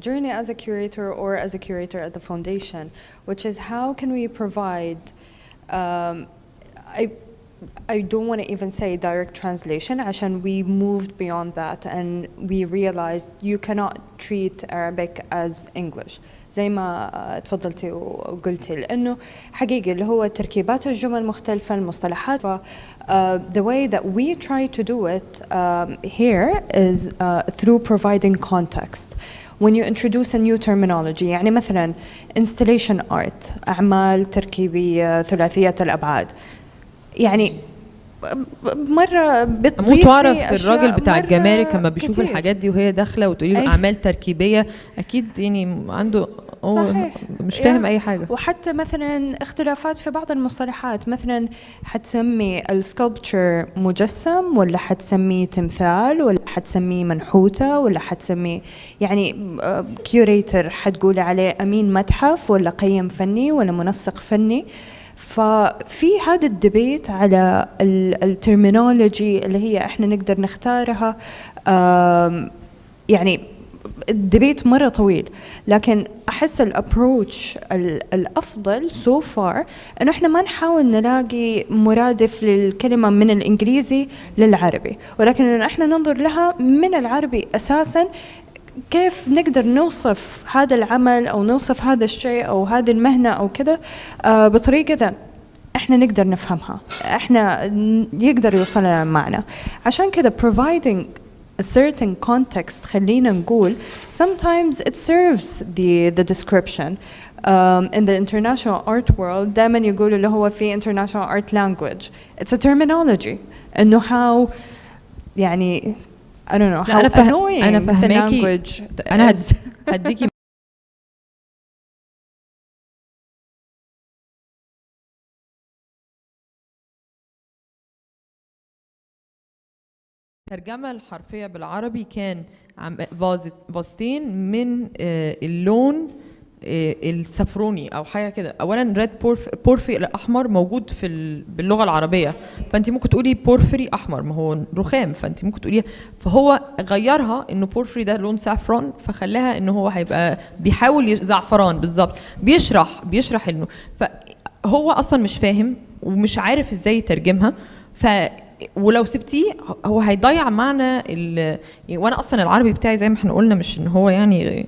journey as a curator or as a curator at the foundation, which is how can we provide I don't want to even say direct translation عشان we moved beyond that and we realized you cannot treat Arabic as English زي ما تفضلتي وقلتي، لأنه حقيقي اللي هو تركيبات الجمل مختلفة، المصطلحات. The way that we try to do it here is through providing context. When you introduce a new terminology، يعني مثلا installation art، أعمال تركيبية ثلاثية الأبعاد، يعني مرة بتضيفي متعرف الراجل بتاع الجمارك لما بيشوف الحاجات دي وهي داخله وتقولي له اعمال تركيبيه، اكيد يعني عنده مش فاهم اي حاجه. وحتى مثلا اختلافات في بعض المصطلحات، مثلا حتسمي السكالبتشر مجسم ولا حتسميه تمثال ولا حتسميه منحوته ولا حتسميه يعني كيوريتر حتقول عليه امين متحف ولا قيم فني ولا منسق فني. ففي هذا الدبيت على الترمينولوجي اللي هي احنا نقدر نختارها، يعني الدبيت مرة طويل، لكن أحس الابروتش الأفضل so far إنه إحنا ما نحاول نلاقي مرادف للكلمة من الإنجليزي للعربي، ولكن إنه إحنا ننظر لها من العربي أساساً. كيف نقدر نوصف هذا العمل أو نوصف هذا الشيء أو هذه المهنة أو كذا بطريقة ذا إحنا نقدر نفهمها، إحنا يقدر يوصل لنا معنى. عشان كذا providing a certain context خلينا نقول sometimes it serves the description. In the international art world دائما يقولوا اللي هو في international art language it's a terminology إنه how يعني I don't know how annoying أنا the فهماكي. language أنا is. هديكي الترجمة الحرفية بالعربي كان فازتين من اللون السفروني او حاجه كده. اولا ريد بورفي الاحمر موجود باللغه العربيه، فانت ممكن تقولي بورفري احمر، ما هو رخام، فانت ممكن تقوليها. فهو غيرها انه بورفري ده لون سافرون، فخلاها انه هو هيبقى بيحاول زعفران بالظبط. بيشرح انه فهو اصلا مش فاهم ومش عارف ازاي يترجمها. ولو سبتيه هو هيضيع معنى وانا اصلا العربي بتاعي زي ما احنا قلنا مش ان هو يعني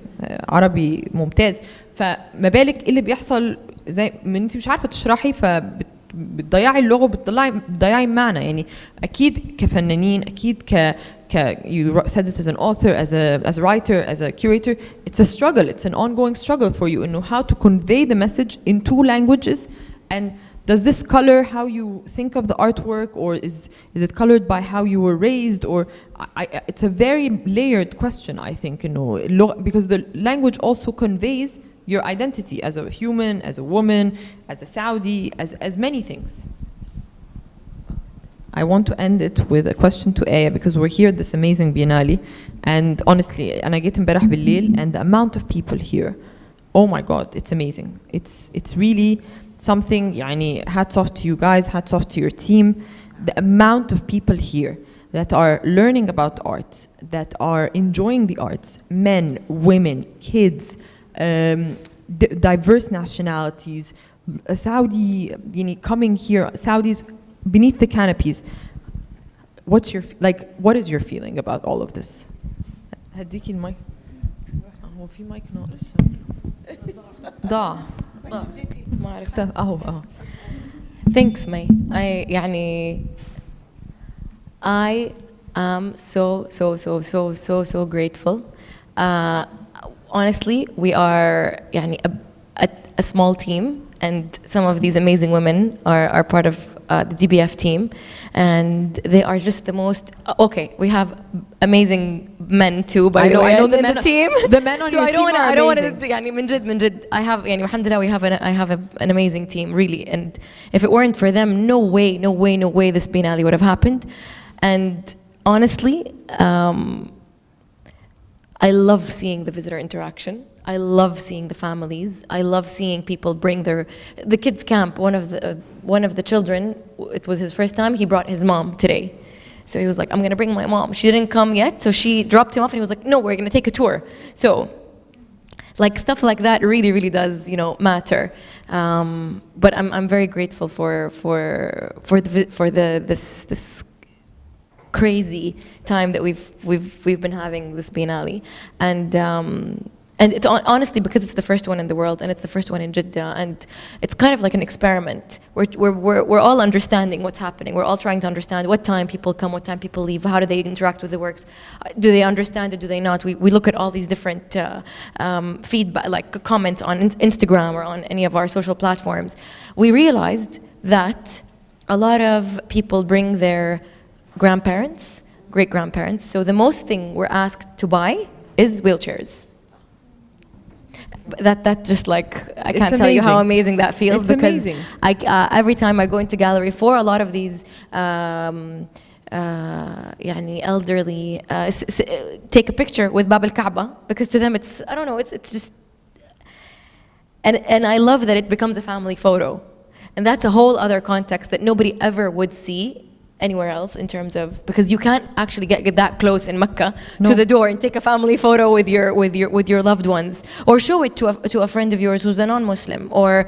عربي ممتاز، فما بالك ايه اللي بيحصل زي ما انت مش عارفه تشرحي، بتضيعي اللغه بتضيعي المعنى. يعني اكيد كفنانين، اكيد you said it as an author, as a writer, as a curator, it's a struggle, it's an ongoing struggle for you, and how to convey the message in two languages. And does this color how you think of the artwork, or is it colored by how you were raised? Or it's a very layered question, I think, because the language also conveys your identity as a human, as a woman, as a Saudi, as many things. I want to end it with a question to Aya, because we're here at this amazing Biennale, and honestly, أنا جيت امبارح بالليل, and the amount of people here, oh my God, it's amazing. It's really something, يعني hats off to you guys, hats off to your team. The amount of people here that are learning about art, that are enjoying the arts, men, women, kids, diverse nationalities, Saudi, coming here, Saudis beneath the canopies. What is your feeling about all of this? هديكي المايك. هو في مايك ناقص. ضاع. ما عرفت. Thanks, May. I am so grateful. Honestly, we are a small team, and some of these amazing women are part of the DBF team, and they are just the most. Okay, we have amazing men too, by the way. I know the men team. The men on your team are amazing. I don't want to. من جد. I have alhamdulillah, I have an amazing team, really. And if it weren't for them, no way this Biennale would have happened. And honestly, I love seeing the visitor interaction. I love seeing the families. I love seeing people bring the kids camp. One of the children, it was his first time. He brought his mom today, so he was like, "I'm gonna bring my mom." She didn't come yet, so she dropped him off, and he was like, "No, we're gonna take a tour." So, stuff like that really does matter. But I'm very grateful for this crazy time that we've been having this Biennale, and it's honestly because it's the first one in the world, and it's the first one in Jeddah, and it's kind of like an experiment. We're all understanding what's happening. We're all trying to understand what time people come, what time people leave, how do they interact with the works, do they understand it, do they not? We look at all these different feedback, like comments on Instagram or on any of our social platforms. We realized that a lot of people bring their grandparents, great-grandparents, so the most thing we're asked to buy is wheelchairs. That just I can't tell you how amazing that feels. It's because amazing. Every time I go into Gallery 4, a lot of these elderly take a picture with Bab al-Kaaba, because to them it's, I don't know, it's just, and I love that it becomes a family photo, and that's a whole other context that nobody ever would see anywhere else, in terms of, because you can't actually get that close in Mecca to the door and take a family photo with your loved ones, or show it to a friend of yours who's a non-Muslim, or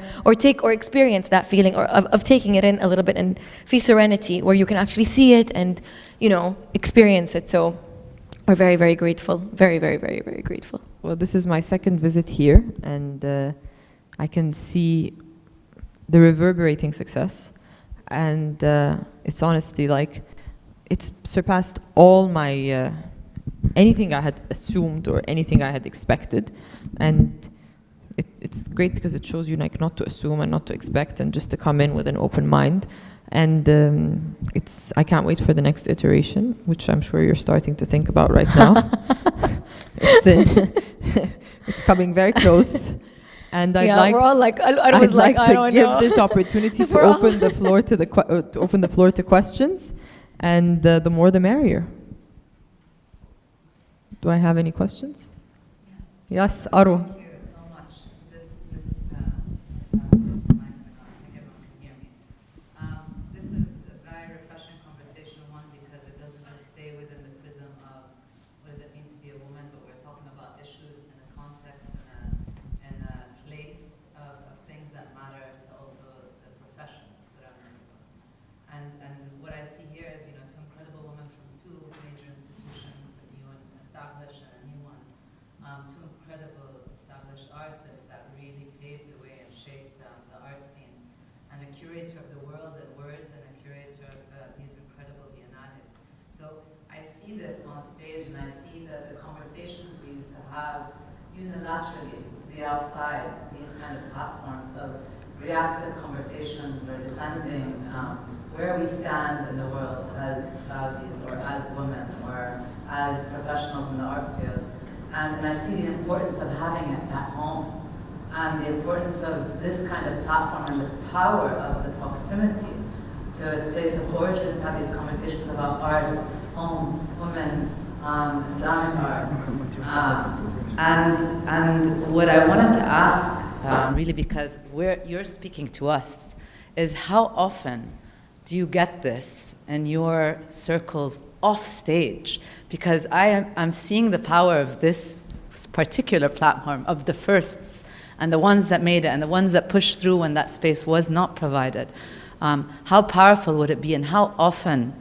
experience that feeling of taking it in a little bit, and fi serenity, where you can actually see it and experience it. So we're very grateful, very grateful. Well, this is my second visit here, and I can see the reverberating success. And it's honestly it's surpassed all my anything I had assumed or anything I had expected, and it's great because it shows you not to assume and not to expect, and just to come in with an open mind. And I can't wait for the next iteration, which I'm sure you're starting to think about right now. It's coming very close. And I'd like, we're all like, I I'd like I to don't give know. this opportunity to open the floor to questions, and the more the merrier. Do I have any questions? Yes, Aru. Thank you so much. This is a very refreshing conversation, one, because it doesn't just stay within the prism of what does it mean to be a woman, but we're talking about issues in a context and a place of things that matter to also the professions that are in them. And what I see here is, two incredible women from two major institutions, a new one established and a new one, two incredible established artists that really paved the way and shaped the art scene, and a curator of the world at words and a curator of these incredible biennales. So I see this on stage, and I see the conversations we used to have unilaterally to the outside, these kind of platforms of reactive conversations or defending where we stand in the world as Saudis or as women or as professionals in the art field. And I see the importance of having it at home, and the importance of this kind of platform and the power of the proximity to its place of origin to have these conversations about art, home, women, Islamic art. And what I wanted to ask, really because you're speaking to us, is how often do you get this in your circles off stage? Because I'm seeing the power of this particular platform, of the firsts, and the ones that made it, and the ones that pushed through when that space was not provided. How powerful would it be, and how often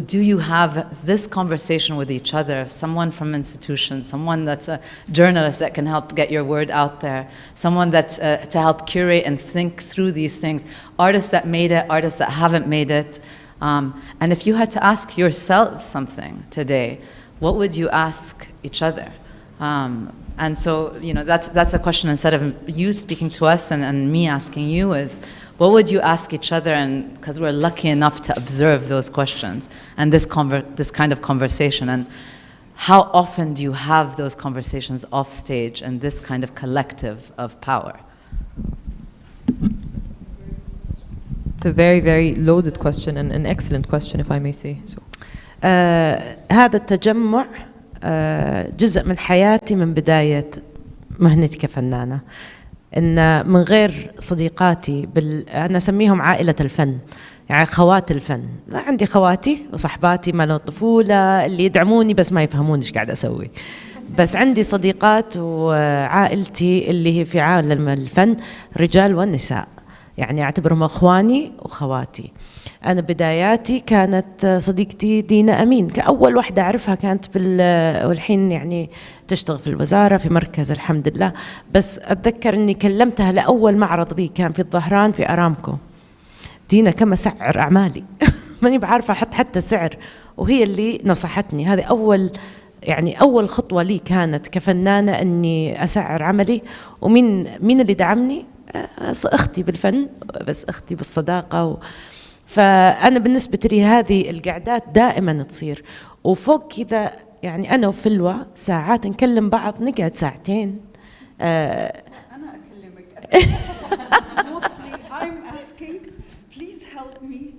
do you have this conversation with each other? Someone from institutions, someone that's a journalist that can help get your word out there, someone that's to help curate and think through these things, artists that made it, artists that haven't made it. And if you had to ask yourself something today, what would you ask each other? And so, that's a question, instead of you speaking to us and me asking you, is what would you ask each other? And because we're lucky enough to observe those questions and this kind of conversation, and how often do you have those conversations off stage and this kind of collective of power? It's a very, very loaded question and an excellent question, if I may say so. هذا التجمع جزء من حياتي من بداية مهنتي كفنانة. إن من غير صديقاتي أنا أسميهم عائلة الفن، يعني خوات الفن. عندي خواتي وصحباتي مال الطفولة اللي يدعموني بس ما يفهمون إيش قاعد أسوي. بس عندي صديقات وعائلتي اللي هي في عالم الفن، رجال والنساء، يعني أعتبرهم أخواني وخواتي. أنا بداياتي كانت صديقتي دينا أمين، كأول واحدة أعرفها كانت والحين يعني تشتغل في الوزارة في مركز الحمد لله. بس أتذكر أني كلمتها لأول معرض لي كان في الظهران في أرامكو. دينا كم أسعر أعمالي ماني بعرفة أحط حتى سعر، وهي اللي نصحتني. هذه أول خطوة لي كانت كفنانة أني أسعر عملي. ومين اللي دعمني؟ أختي بالفن، بس أختي بالصداقة. فأنا بالنسبة لي هذه القعدات دائما تصير. وفوق كذا يعني أنا وفلوة ساعات نكلم بعض، نقعد ساعتين. أنا أكلمك. Mostly I'm asking, please help me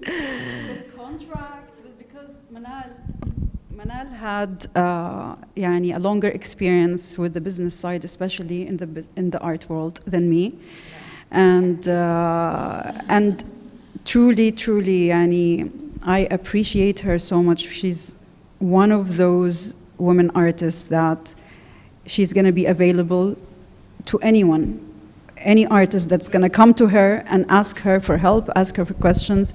with contracts, because Manal had يعني a longer experience with the business side, especially in the art world, than me, and truly يعني I appreciate her so much. She's one of those women artists that she's going to be available to anyone, any artist that's going to come to her and ask her for help, ask her for questions.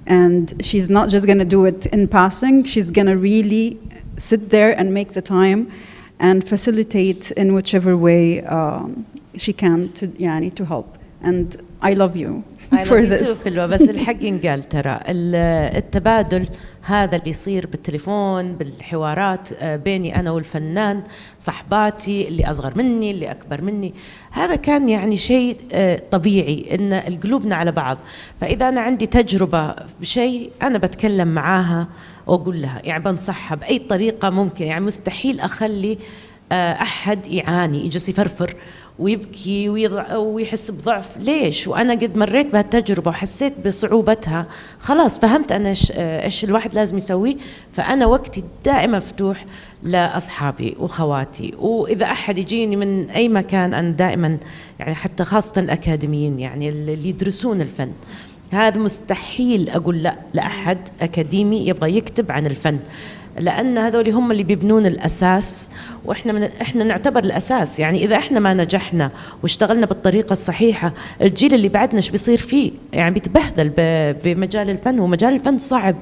And she's not just going to do it in passing. She's going to really sit there and make the time and facilitate in whichever way she can to help. And I love you. for this. بس الحق ينقال ترى التبادل هذا اللي يصير بالتليفون بالحوارات بيني أنا والفنان صحباتي اللي أصغر مني اللي أكبر مني، هذا كان يعني شيء طبيعي إن القلوبنا على بعض. فإذا أنا عندي تجربة بشيء أنا بتكلم معاها وأقول لها، يعني بنصحها بأي طريقة ممكن. يعني مستحيل أخلي أحد يعاني يجلس يفرفر ويبكي ويحس بضعف. ليش؟ وأنا قد مريت بهالتجربة وحسيت بصعوبتها، خلاص فهمت أنا إيش الواحد لازم يسويه. فأنا وقتي دائما مفتوح لأصحابي وخواتي، وإذا أحد يجيني من أي مكان أنا دائما يعني حتى خاصة الأكاديميين يعني اللي يدرسون الفن، هذا مستحيل أقول لا لأحد أكاديمي يبغى يكتب عن الفن، لأن هذول هم اللي بيبنون الأساس، وإحنا إحنا نعتبر الأساس. يعني إذا إحنا ما نجحنا واشتغلنا بالطريقة الصحيحة، الجيل اللي بعدنا إيش بيصير فيه؟ يعني بيتبهذل بمجال الفن، ومجال الفن صعب.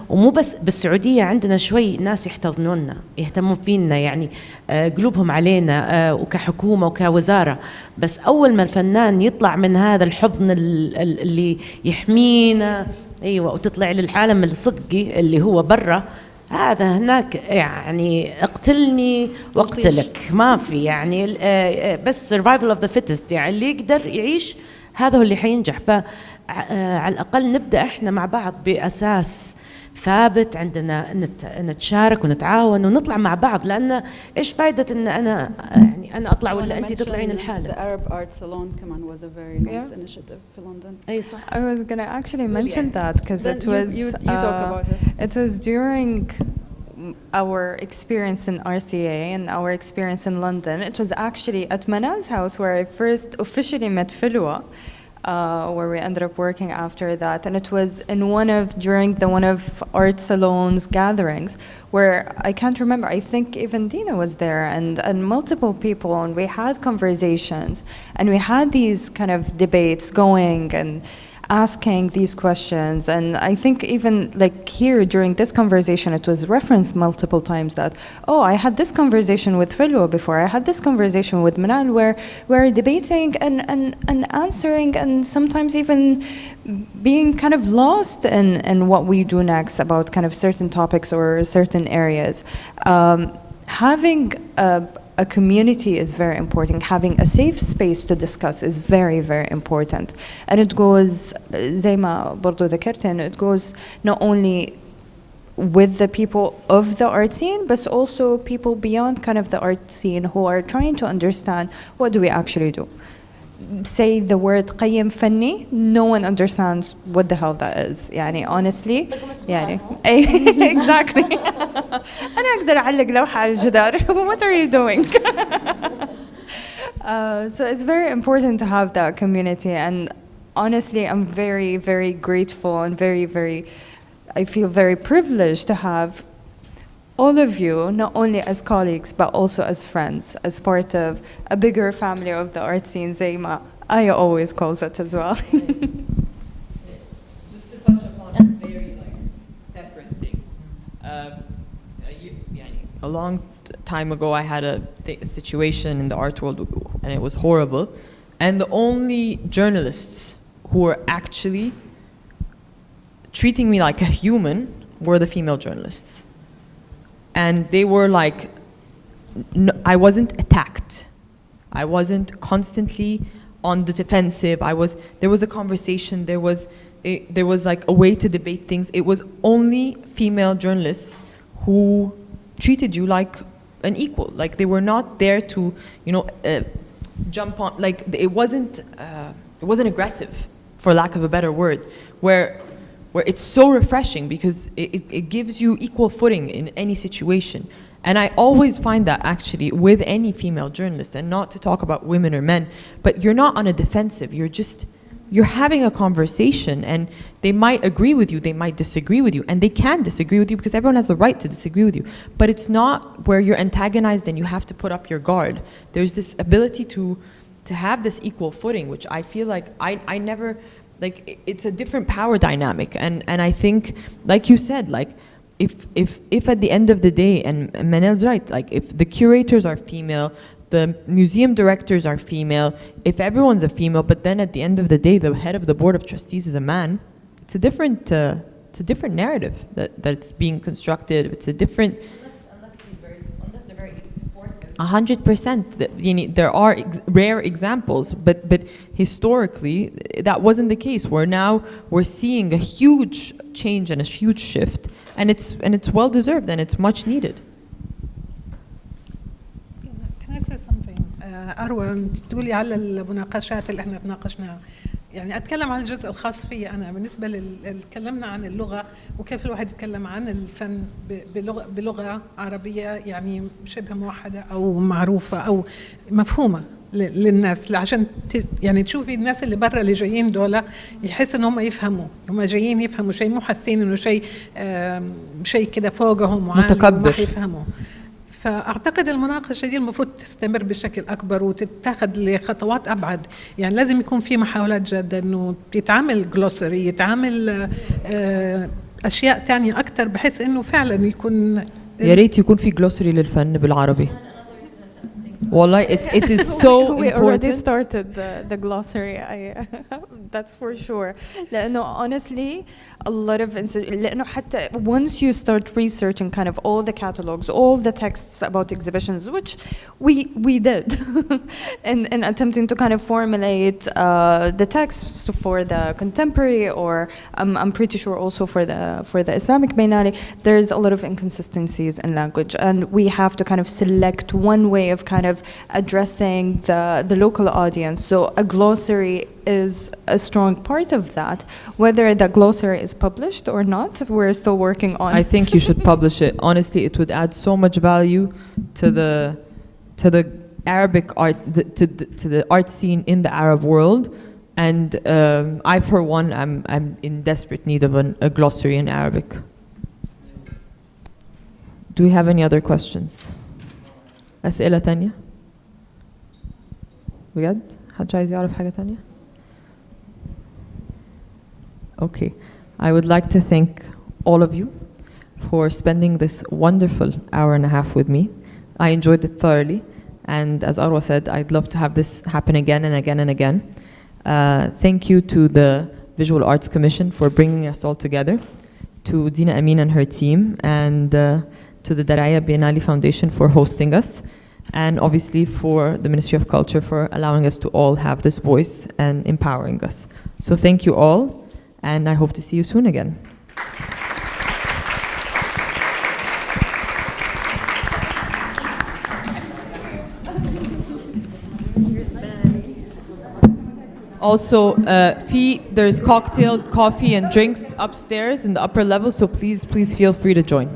ومو بس بالسعودية، عندنا شوي ناس يحتضنوننا يهتمون فينا، يعني قلوبهم علينا وكحكومة وكوزارة. بس أول ما الفنان يطلع من هذا الحضن اللي يحمينا، أيوة، وتطلع للعالم الصدقي اللي هو برا، هذا هناك يعني اقتلني واقتلك، ما في يعني بس survival of the fittest، يعني اللي يقدر يعيش هذا هو اللي حينجح. فعلى الأقل نبدأ احنا مع بعض بأساس ثابت، عندنا نتشارك ونتعاون ونطلع مع بعض. لأن إيش فايدة إن أنا يعني أنا أطلع ولا أنت تطلعين الحالة. The Arab Art Salon كمان was a very nice initiative في London. أي صح. I was gonna actually mention that because it was you talk about it. It was during our experience in RCA and our experience in London. It was actually at Manal's house where I first officially met Filwa. Where we ended up working after that, and it was in during one of Art Salon's gatherings, where I can't remember, I think even Dina was there, and multiple people, and we had conversations, and we had these kind of debates going, and asking these questions. And I think even like here during this conversation, it was referenced multiple times that, oh, I had this conversation with Filwa before, I had this conversation with Manal, where we're debating and answering, and sometimes even being kind of lost in what we do next about kind of certain topics or certain areas. Having a community is very important. Having a safe space to discuss is very, very important. And it goes, زي ما برضو ذكرتين, it goes not only with the people of the art scene, but also people beyond kind of the art scene who are trying to understand what do we actually do. Say the word قيم فني, no one understands what the hell that is. يعني honestly, يعني exactly. أنا أقدر أعلق لوحة على الجدار. What are you doing? So it's very important to have that community, and honestly, I'm very, very grateful and I feel very privileged to have all of you, not only as colleagues, but also as friends, as part of a bigger family of the art scene, زي ما Aya always calls it as well. Just to touch upon a very separate thing. A long time ago, I had a situation in the art world, and it was horrible. And the only journalists who were actually treating me like a human were the female journalists. And they were like, no, I wasn't attacked. I wasn't constantly on the defensive. There was a conversation, there was like a way to debate things. It was only female journalists who treated you like an equal. Like they were not there to, jump on, like it wasn't aggressive, for lack of a better word, where it's so refreshing because it gives you equal footing in any situation. And I always find that actually with any female journalist, and not to talk about women or men, but you're not on a defensive, you're having a conversation, and they might agree with you, they might disagree with you, and they can disagree with you because everyone has the right to disagree with you. But it's not where you're antagonized and you have to put up your guard. There's this ability to have this equal footing, which I feel like I never, like it's a different power dynamic. And I think, like you said, like if at the end of the day, and Manel's right, like if the curators are female, the museum directors are female, if everyone's a female, but then at the end of the day, the head of the board of trustees is a man, it's a different narrative that's being constructed. It's a different. Unless they're very supportive. 100%. There are rare examples, but historically that wasn't the case. We're seeing a huge change and a huge shift, and it's well deserved and it's much needed. Can I say something? أروى أنت بتقولي على المناقشات اللي احنا تناقشناها. يعني أتكلم عن الجزء الخاص فيا أنا بالنسبة تكلمنا عن اللغة وكيف الواحد يتكلم عن الفن بلغة عربية يعني شبه موحدة أو معروفة أو مفهومة للناس عشان يعني تشوفي الناس اللي برا اللي جايين دول يحس إن هم يفهموا، هم جايين يفهموا شيء، مو حاسين إنه شيء كده فوقهم وعالي وما يفهموا. فأعتقد المناقشة دي المفروض تستمر بشكل أكبر وتتاخذ لخطوات أبعد. يعني لازم يكون في محاولات جادة إنه يتعامل جلوسري، يتعامل أشياء تانية أكتر بحيث إنه فعلا يكون. يا ريت يكون في جلوسري للفن بالعربي. والله it is so we important. already started the glossary. That's for sure. لأنه honestly a lot of لأنه حتى once you start researching kind of all the catalogs, all the texts about exhibitions, which we did in attempting to kind of formulate the texts for the contemporary, or I'm pretty sure also for the Islamic Biennale, there's a lot of inconsistencies in language, and we have to kind of select one way of kind of addressing the local audience. So a glossary is a strong part of that. Whether the glossary is published or not, we're still working on it. I think you should publish it. Honestly, it would add so much value to the Arabic art, to the art scene in the Arab world. And I, for one, I'm in desperate need of a glossary in Arabic. Do we have any other questions? أسئلة تانية؟ بجد؟ حد عايز يعرف حاجة تانية؟ Okay, I would like to thank all of you for spending this wonderful hour and a half with me. I enjoyed it thoroughly, and as Arwa said, I'd love to have this happen again and again and again. Thank you to the Visual Arts Commission for bringing us all together, to Dina Amin and her team, and to the Diriyah Biennale Foundation for hosting us, and obviously for the Ministry of Culture for allowing us to all have this voice and empowering us. So thank you all, and I hope to see you soon again. Also, there's cocktail, coffee, and drinks upstairs in the upper level, so please feel free to join.